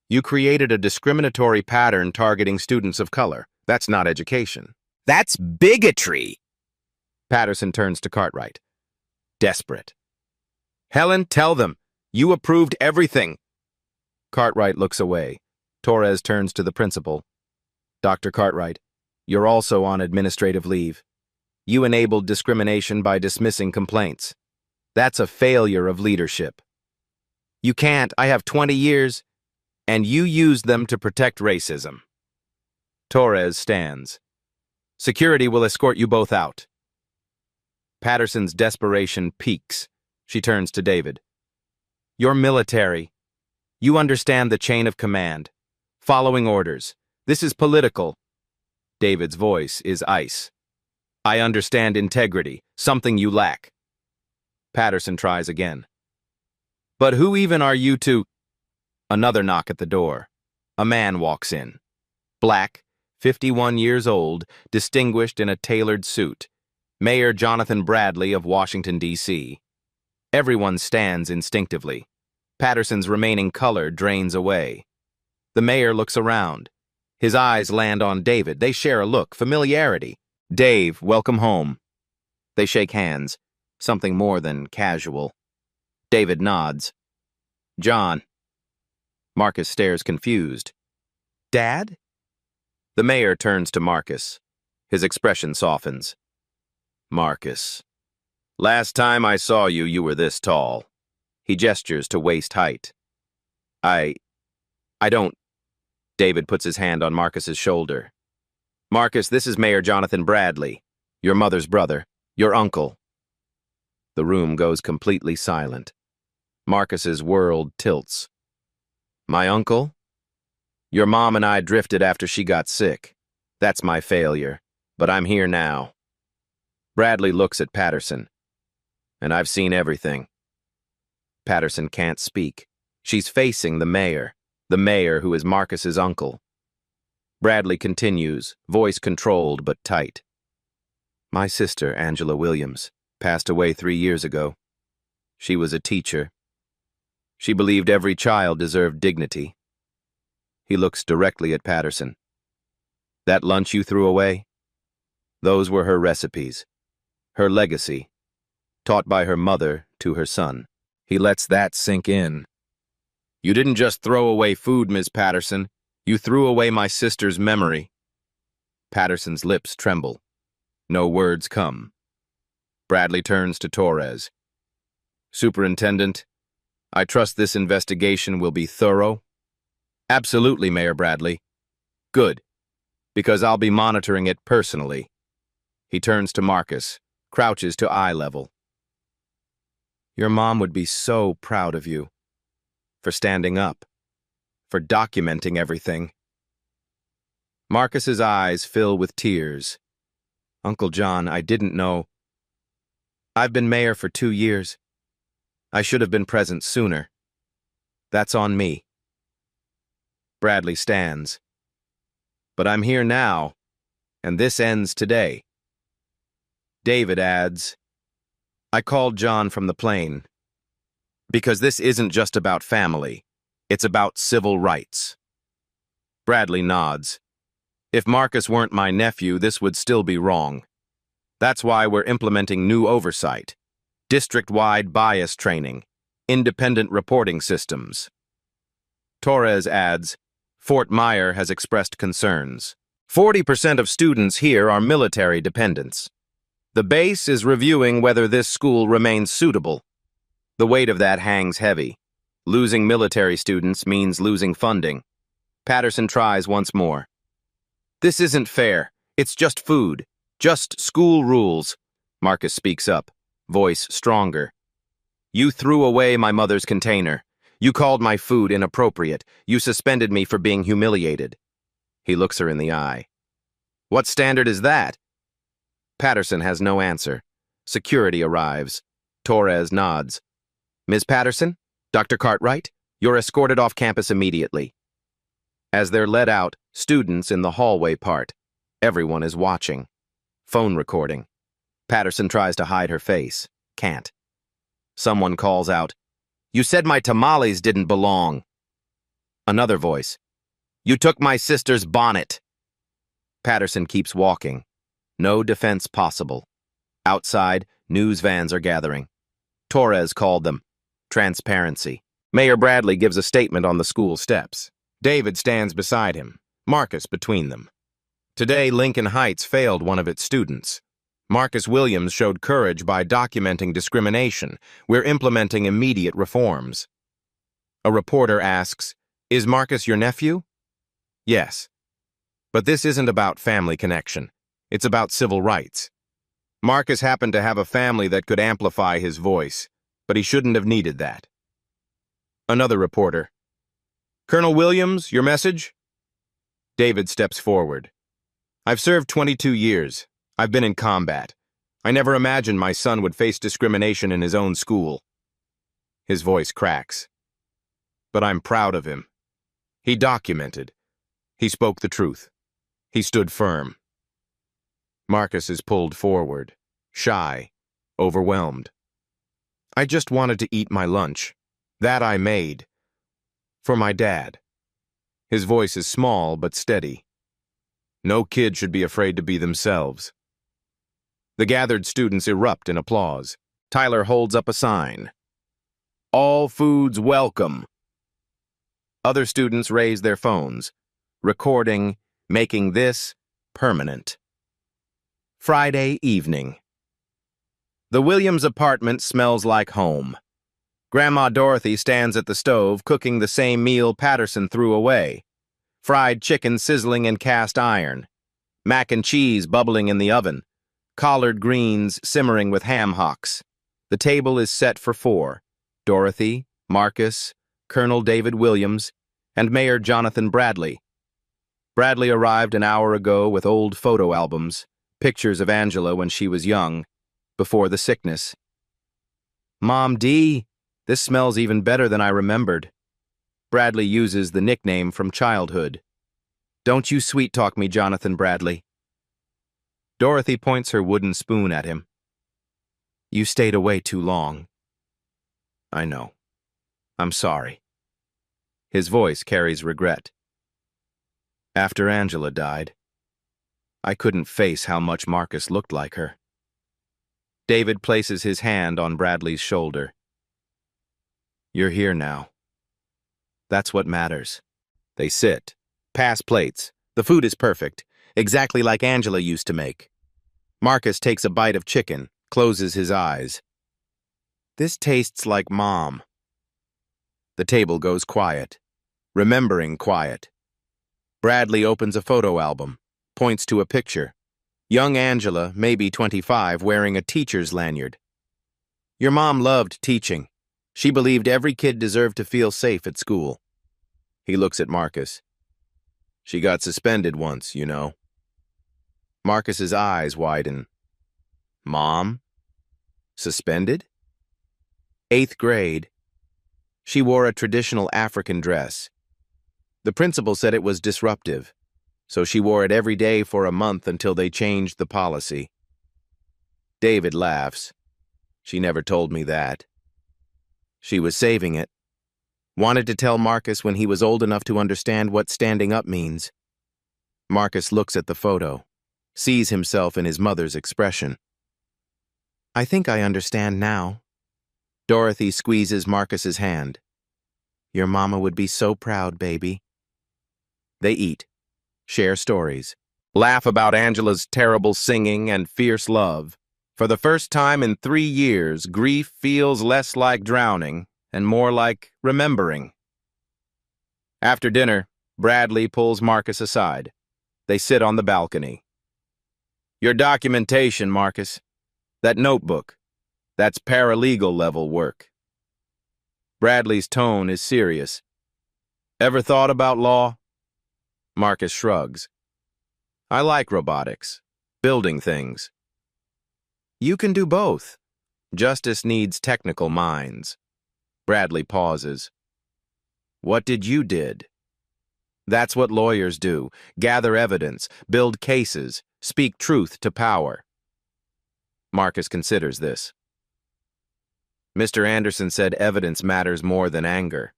You created a discriminatory pattern targeting students of color. That's not education. That's bigotry. Patterson turns to Cartwright. Desperate. Helen, tell them. You approved everything. Cartwright looks away. Torres turns to the principal. Dr. Cartwright, you're also on administrative leave. You enabled discrimination by dismissing complaints. That's a failure of leadership. You can't. I have 20 years. And you used them to protect racism. Torres stands. Security will escort you both out. Patterson's desperation peaks. She turns to David. You're military. You understand the chain of command. Following orders. This is political. David's voice is ice. I understand integrity, something you lack. Patterson tries again. But who even are you to... Another knock at the door. A man walks in. Black, 51 years old, distinguished in a tailored suit. Mayor Jonathan Bradley of Washington, D.C. Everyone stands instinctively. Patterson's remaining color drains away. The mayor looks around. His eyes land on David. They share a look, familiarity. Dave, welcome home. They shake hands, something more than casual. David nods. John. Marcus stares confused. Dad? The mayor turns to Marcus. His expression softens. Marcus. Last time I saw you, you were this tall. He gestures to waist height. I don't... David puts his hand on Marcus's shoulder. Marcus, this is Mayor Jonathan Bradley, your mother's brother, your uncle. The room goes completely silent. Marcus's world tilts. My uncle? Your mom and I drifted after she got sick. That's my failure, but I'm here now. Bradley looks at Patterson. And I've seen everything. Patterson can't speak. She's facing the mayor who is Marcus's uncle. Bradley continues, voice controlled but tight. My sister, Angela Williams, passed away 3 years ago. She was a teacher. She believed every child deserved dignity. He looks directly at Patterson. That lunch you threw away? Those were her recipes, her legacy, taught by her mother to her son. He lets that sink in. You didn't just throw away food, Ms. Patterson. You threw away my sister's memory. Patterson's lips tremble. No words come. Bradley turns to Torres. Superintendent, I trust this investigation will be thorough? Absolutely, Mayor Bradley. Good, because I'll be monitoring it personally. He turns to Marcus, crouches to eye level. Your mom would be so proud of you. For standing up. For documenting everything. Marcus's eyes fill with tears. Uncle John, I didn't know. I've been mayor for 2 years. I should have been present sooner. That's on me. Bradley stands. But I'm here now, and this ends today. David adds, I called John from the plane. Because this isn't just about family. It's about civil rights. Bradley nods. If Marcus weren't my nephew, this would still be wrong. That's why we're implementing new oversight, district-wide bias training, independent reporting systems. Torres adds, Fort Myer has expressed concerns. 40% of students here are military dependents. The base is reviewing whether this school remains suitable. The weight of that hangs heavy. Losing military students means losing funding. Patterson tries once more. This isn't fair. It's just food. Just school rules. Marcus speaks up, voice stronger. You threw away my mother's container. You called my food inappropriate. You suspended me for being humiliated. He looks her in the eye. What standard is that? Patterson has no answer. Security arrives. Torres nods. Ms. Patterson? Dr. Cartwright? You're escorted off campus immediately. As they're led out, students in the hallway part. Everyone is watching. Phone recording. Patterson tries to hide her face. Can't. Someone calls out, You said my tamales didn't belong. Another voice. You took my sister's bonnet. Patterson keeps walking. No defense possible. Outside, news vans are gathering. Torres called them. Transparency. Mayor Bradley gives a statement on the school steps. David stands beside him, Marcus between them. Today, Lincoln Heights failed one of its students. Marcus Williams showed courage by documenting discrimination. We're implementing immediate reforms. A reporter asks, Is Marcus your nephew? Yes. But this isn't about family connection. It's about civil rights. Marcus happened to have a family that could amplify his voice, but he shouldn't have needed that. Another reporter. Colonel Williams, your message? David steps forward. I've served 22 years. I've been in combat. I never imagined my son would face discrimination in his own school. His voice cracks. But I'm proud of him. He documented. He spoke the truth. He stood firm. Marcus is pulled forward, shy, overwhelmed. I just wanted to eat my lunch. That I made. For my dad. His voice is small but steady. No kid should be afraid to be themselves. The gathered students erupt in applause. Tyler holds up a sign. All foods welcome. Other students raise their phones, recording, making this permanent. Friday evening. The Williams apartment smells like home. Grandma Dorothy stands at the stove cooking the same meal Patterson threw away. Fried chicken sizzling in cast iron. Mac and cheese bubbling in the oven. Collard greens simmering with ham hocks. The table is set for 4. Dorothy, Marcus, Colonel David Williams, and Mayor Jonathan Bradley. Bradley arrived an hour ago with old photo albums, pictures of Angela when she was young, before the sickness. Mom D, this smells even better than I remembered. Bradley uses the nickname from childhood. Don't you sweet-talk me, Jonathan Bradley. Dorothy points her wooden spoon at him. You stayed away too long. I know. I'm sorry. His voice carries regret. After Angela died, I couldn't face how much Marcus looked like her. David places his hand on Bradley's shoulder. You're here now. That's what matters. They sit. Pass plates. The food is perfect, exactly like Angela used to make. Marcus takes a bite of chicken, closes his eyes. This tastes like Mom. The table goes quiet, remembering quiet. Bradley opens a photo album, points to a picture. Young Angela, maybe 25, wearing a teacher's lanyard. Your mom loved teaching. She believed every kid deserved to feel safe at school. He looks at Marcus. She got suspended once, you know. Marcus's eyes widen. Mom? Suspended? 8th grade. She wore a traditional African dress. The principal said it was disruptive, so she wore it every day for a month until they changed the policy. David laughs. She never told me that. She was saving it. Wanted to tell Marcus when he was old enough to understand what standing up means. Marcus looks at the photo, sees himself in his mother's expression. I think I understand now. Dorothy squeezes Marcus's hand. Your mama would be so proud, baby. They eat, share stories, laugh about Angela's terrible singing and fierce love. For the first time in 3 years, grief feels less like drowning and more like remembering. After dinner, Bradley pulls Marcus aside. They sit on the balcony. Your documentation, Marcus. That notebook. That's paralegal level work. Bradley's tone is serious. Ever thought about law? Marcus shrugs. I like robotics, building things. You can do both. Justice needs technical minds. Bradley pauses. What did you did? That's what lawyers do. Gather evidence, build cases, speak truth to power. Marcus considers this. Mr. Anderson said evidence matters more than anger.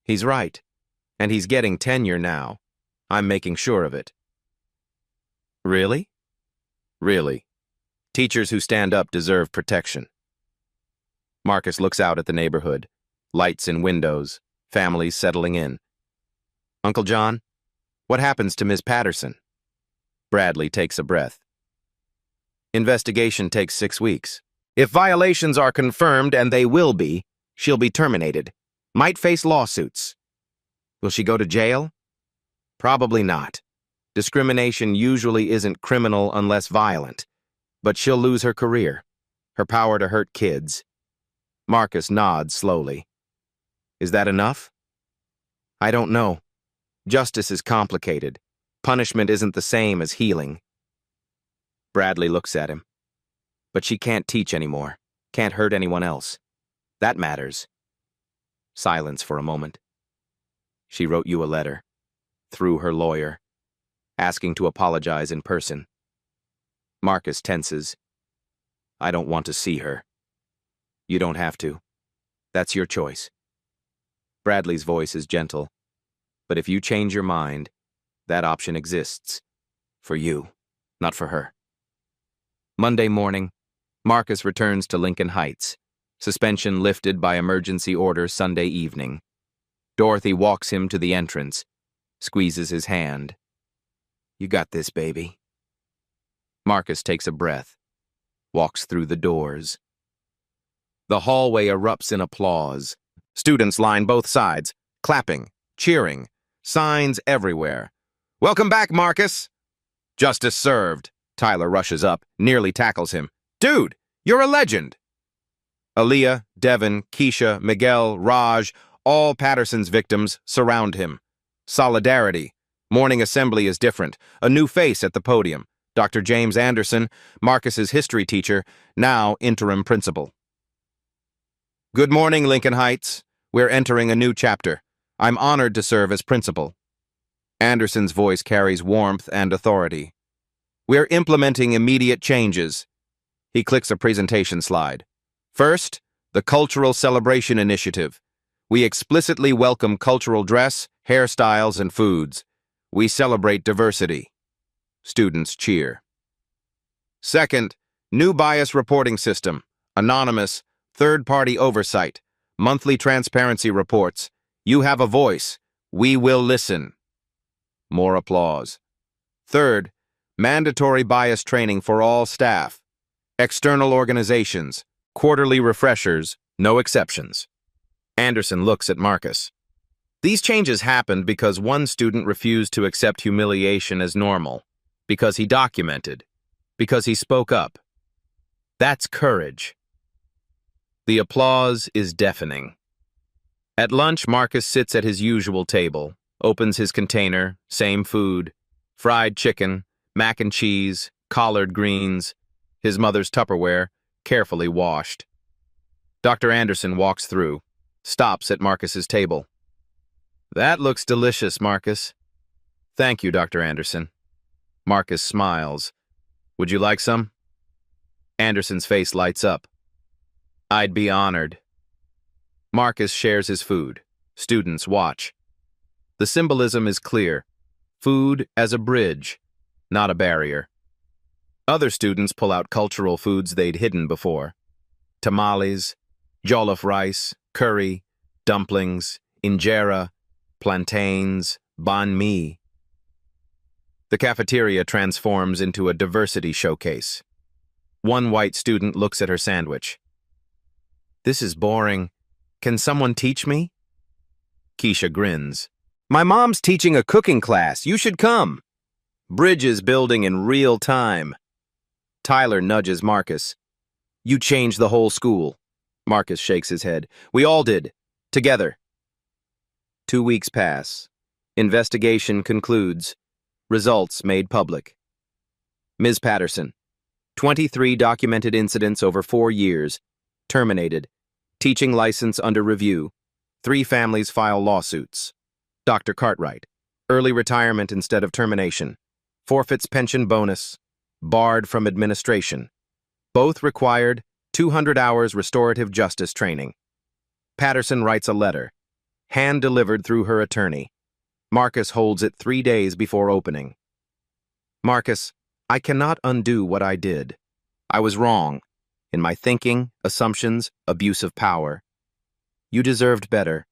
He's right, and he's getting tenure now. I'm making sure of it. Really? Really. Teachers who stand up deserve protection. Marcus looks out at the neighborhood. Lights in windows, families settling in. Uncle John, what happens to Ms. Patterson? Bradley takes a breath. Investigation takes 6 weeks. If violations are confirmed, and they will be, she'll be terminated. Might face lawsuits. Will she go to jail? Probably not. Discrimination usually isn't criminal unless violent. But she'll lose her career, her power to hurt kids. Marcus nods slowly. Is that enough? I don't know. Justice is complicated. Punishment isn't the same as healing. Bradley looks at him. But she can't teach anymore, can't hurt anyone else. That matters. Silence for a moment. She wrote you a letter, through her lawyer, asking to apologize in person. Marcus tenses. I don't want to see her. You don't have to. That's your choice. Bradley's voice is gentle. But if you change your mind, that option exists. For you, not for her. Monday morning, Marcus returns to Lincoln Heights. Suspension lifted by emergency order Sunday evening. Dorothy walks him to the entrance, squeezes his hand. You got this, baby. Marcus takes a breath, walks through the doors. The hallway erupts in applause. Students line both sides, clapping, cheering, signs everywhere. Welcome back, Marcus. Justice served. Tyler rushes up, nearly tackles him. Dude, you're a legend. Aaliyah, Devin, Keisha, Miguel, Raj, all Patterson's victims surround him. Solidarity. Morning assembly is different. A new face at the podium. Dr. James Anderson, Marcus's history teacher, now interim principal. Good morning, Lincoln Heights. We're entering a new chapter. I'm honored to serve as principal. Anderson's voice carries warmth and authority. We're implementing immediate changes. He clicks a presentation slide. First, the Cultural Celebration Initiative. We explicitly welcome cultural dress, hairstyles, and foods. We celebrate diversity. Students cheer. Second, new bias reporting system. Anonymous, third-party oversight. Monthly transparency reports. You have a voice. We will listen. More applause. Third, mandatory bias training for all staff. External organizations. Quarterly refreshers. No exceptions. Anderson looks at Marcus. These changes happened because one student refused to accept humiliation as normal. Because he documented. Because he spoke up. That's courage. The applause is deafening. At lunch, Marcus sits at his usual table, opens his container, same food, fried chicken, mac and cheese, collard greens, his mother's Tupperware, carefully washed. Dr. Anderson walks through, stops at Marcus's table. "That looks delicious, Marcus." "Thank you, Dr. Anderson." Marcus smiles. "Would you like some?" Anderson's face lights up. "I'd be honored." Marcus shares his food. Students watch. The symbolism is clear. Food as a bridge, not a barrier. Other students pull out cultural foods they'd hidden before. Tamales, jollof rice, curry, dumplings, injera, plantains, banh mi. The cafeteria transforms into a diversity showcase. One white student looks at her sandwich. "This is boring. Can someone teach me?" Keisha grins. "My mom's teaching a cooking class. You should come." Bridges building in real time. Tyler nudges Marcus. "You changed the whole school." Marcus shakes his head. "We all did. Together." 2 weeks pass. Investigation concludes. Results made public. Ms. Patterson. 23 documented incidents over 4 years. Terminated. Teaching license under review. 3 families file lawsuits. Dr. Cartwright. Early retirement instead of termination. Forfeits pension bonus. Barred from administration. Both required 200 hours restorative justice training. Patterson writes a letter. Hand-delivered through her attorney. Marcus holds it 3 days before opening. "Marcus, I cannot undo what I did. I was wrong in my thinking, assumptions, abuse of power. You deserved better.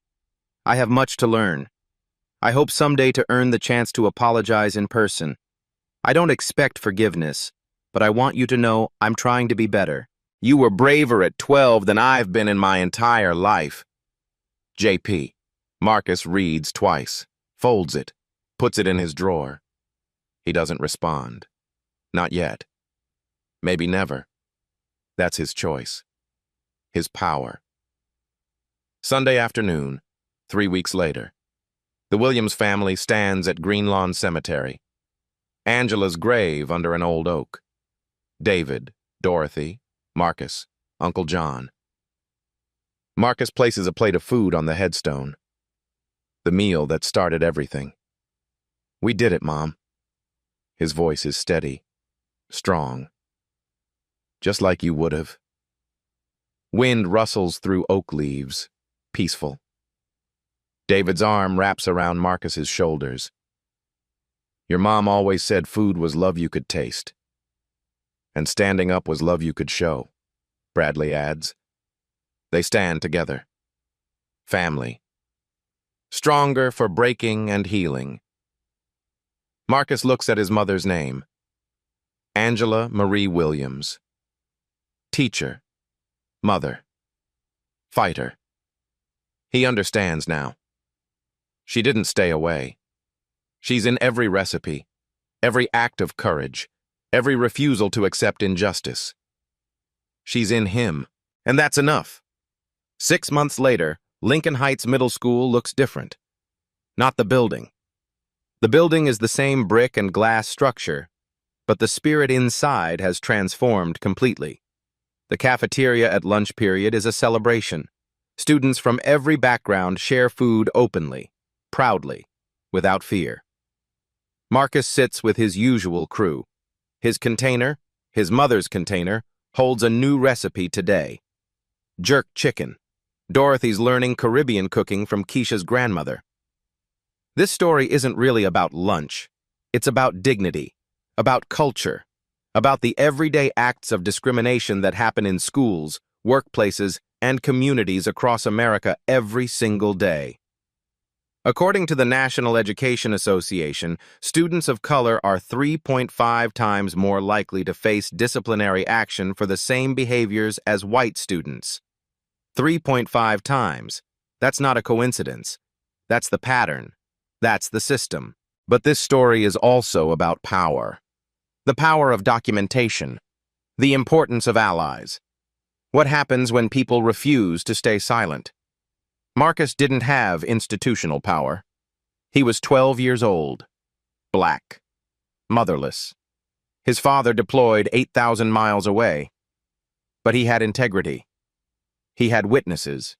I have much to learn. I hope someday to earn the chance to apologize in person. I don't expect forgiveness, but I want you to know I'm trying to be better. You were braver at 12 than I've been in my entire life." JP. Marcus reads twice, folds it, puts it in his drawer. He doesn't respond. Not yet. Maybe never. That's his choice. His power. Sunday afternoon, 3 weeks later. The Williams family stands at Greenlawn Cemetery. Angela's grave under an old oak. David, Dorothy, Marcus, Uncle John. Marcus places a plate of food on the headstone. The meal that started everything. "We did it, Mom." His voice is steady, strong. "Just like you would have." Wind rustles through oak leaves, peaceful. David's arm wraps around Marcus's shoulders. "Your mom always said food was love you could taste. And standing up was love you could show," Bradley adds. They stand together. Family. Stronger for breaking and healing. Marcus looks at his mother's name. Angela Marie Williams. Teacher. Mother. Fighter. He understands now. She didn't stay away. She's in every recipe, every act of courage, every refusal to accept injustice. She's in him, and that's enough. 6 months later, Lincoln Heights Middle School looks different. Not the building. The building is the same brick and glass structure, but the spirit inside has transformed completely. The cafeteria at lunch period is a celebration. Students from every background share food openly, proudly, without fear. Marcus sits with his usual crew. His container, his mother's container, holds a new recipe today. Jerk chicken. Dorothy's learning Caribbean cooking from Keisha's grandmother. This story isn't really about lunch. It's about dignity, about culture, about the everyday acts of discrimination that happen in schools, workplaces, and communities across America every single day. According to the National Education Association, students of color are 3.5 times more likely to face disciplinary action for the same behaviors as white students. 3.5 times. That's not a coincidence. That's the pattern. That's the system. But this story is also about power. The power of documentation. The importance of allies. What happens when people refuse to stay silent? Marcus didn't have institutional power. He was 12 years old, black, motherless. His father deployed 8,000 miles away. But he had integrity. He had witnesses.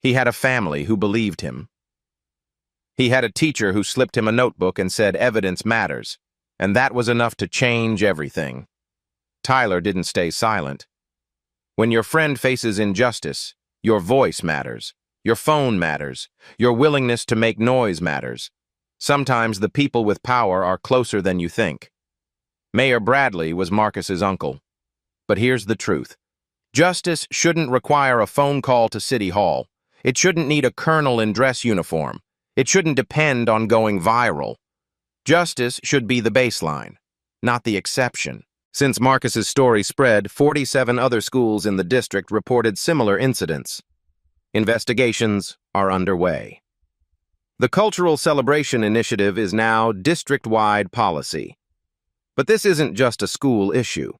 He had a family who believed him. He had a teacher who slipped him a notebook and said evidence matters, and that was enough to change everything. Tyler didn't stay silent. When your friend faces injustice, your voice matters. Your phone matters. Your willingness to make noise matters. Sometimes the people with power are closer than you think. Mayor Bradley was Marcus's uncle. But here's the truth. Justice shouldn't require a phone call to City Hall. It shouldn't need a colonel in dress uniform. It shouldn't depend on going viral. Justice should be the baseline, not the exception. Since Marcus's story spread, 47 other schools in the district reported similar incidents. Investigations are underway. The Cultural Celebration Initiative is now district-wide policy. But this isn't just a school issue.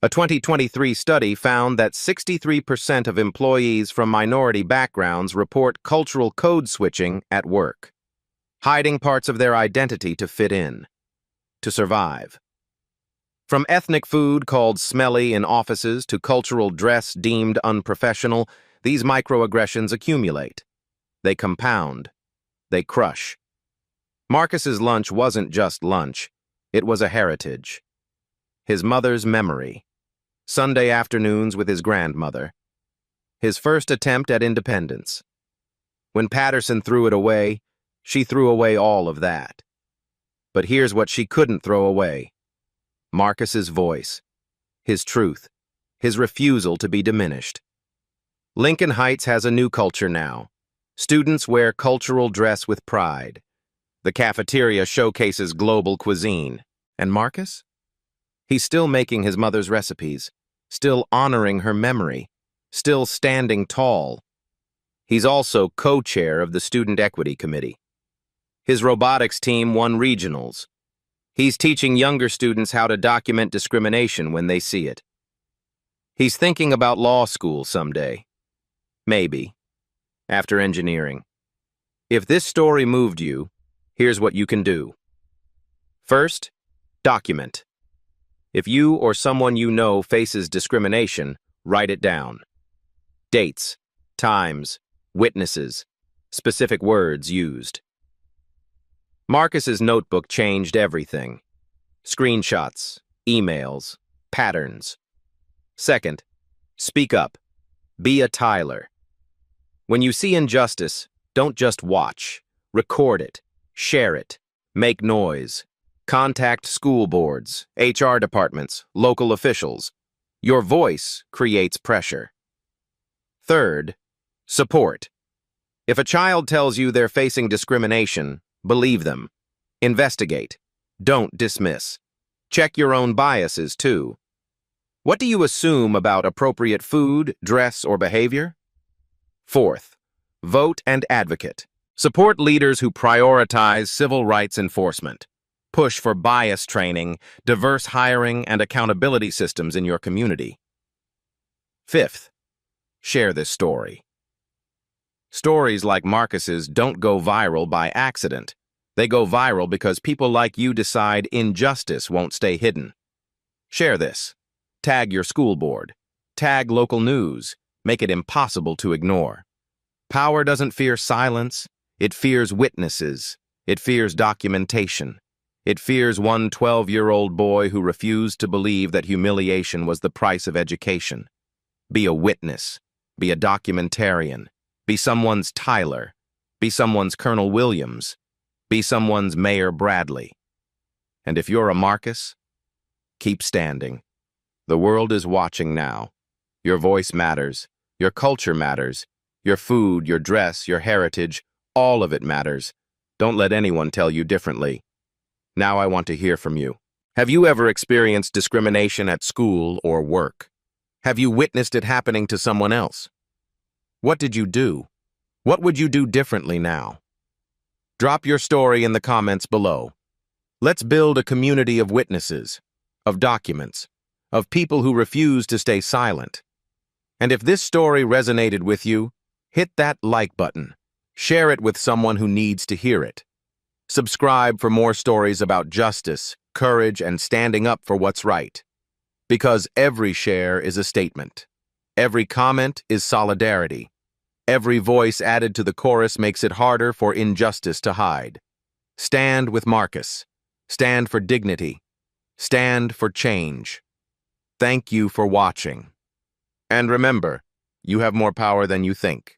A 2023 study found that 63% of employees from minority backgrounds report cultural code switching at work, hiding parts of their identity to fit in, to survive. From ethnic food called smelly in offices to cultural dress deemed unprofessional, these microaggressions accumulate. They compound. They crush. Marcus's lunch wasn't just lunch. It was a heritage. His mother's memory. Sunday afternoons with his grandmother. His first attempt at independence. When Patterson threw it away, she threw away all of that. But here's what she couldn't throw away. Marcus's voice. His truth. His refusal to be diminished. Lincoln Heights has a new culture now. Students wear cultural dress with pride. The cafeteria showcases global cuisine. And Marcus? He's still making his mother's recipes, still honoring her memory, still standing tall. He's also co-chair of the Student Equity Committee. His robotics team won regionals. He's teaching younger students how to document discrimination when they see it. He's thinking about law school someday. Maybe. After engineering. If this story moved you, here's what you can do. First, document. If you or someone you know faces discrimination, write it down. Dates, times, witnesses, specific words used. Marcus's notebook changed everything. Screenshots, emails, patterns. Second, speak up. Be a Tyler. When you see injustice, don't just watch. Record it. Share it. Make noise. Contact school boards, HR departments, local officials. Your voice creates pressure. Third, support. If a child tells you they're facing discrimination, believe them. Investigate. Don't dismiss. Check your own biases, too. What do you assume about appropriate food, dress, or behavior? Fourth, vote and advocate. Support leaders who prioritize civil rights enforcement. Push for bias training, diverse hiring, and accountability systems in your community. Fifth, share this story. Stories like Marcus's don't go viral by accident. They go viral because people like you decide injustice won't stay hidden. Share this. Tag your school board. Tag local news. Make it impossible to ignore. Power doesn't fear silence. It fears witnesses. It fears documentation. It fears one 12-year-old boy who refused to believe that humiliation was the price of education. Be a witness. Be a documentarian. Be someone's Tyler. Be someone's Colonel Williams. Be someone's Mayor Bradley. And if you're a Marcus, keep standing. The world is watching now. Your voice matters. Your culture matters. Your food, your dress, your heritage, all of it matters. Don't let anyone tell you differently. Now I want to hear from you. Have you ever experienced discrimination at school or work? Have you witnessed it happening to someone else? What did you do? What would you do differently now? Drop your story in the comments below. Let's build a community of witnesses, of documents, of people who refuse to stay silent. And if this story resonated with you, hit that like button. Share it with someone who needs to hear it. Subscribe for more stories about justice, courage, and standing up for what's right. Because every share is a statement. Every comment is solidarity. Every voice added to the chorus makes it harder for injustice to hide. Stand with Marcus. Stand for dignity. Stand for change. Thank you for watching. And remember, you have more power than you think.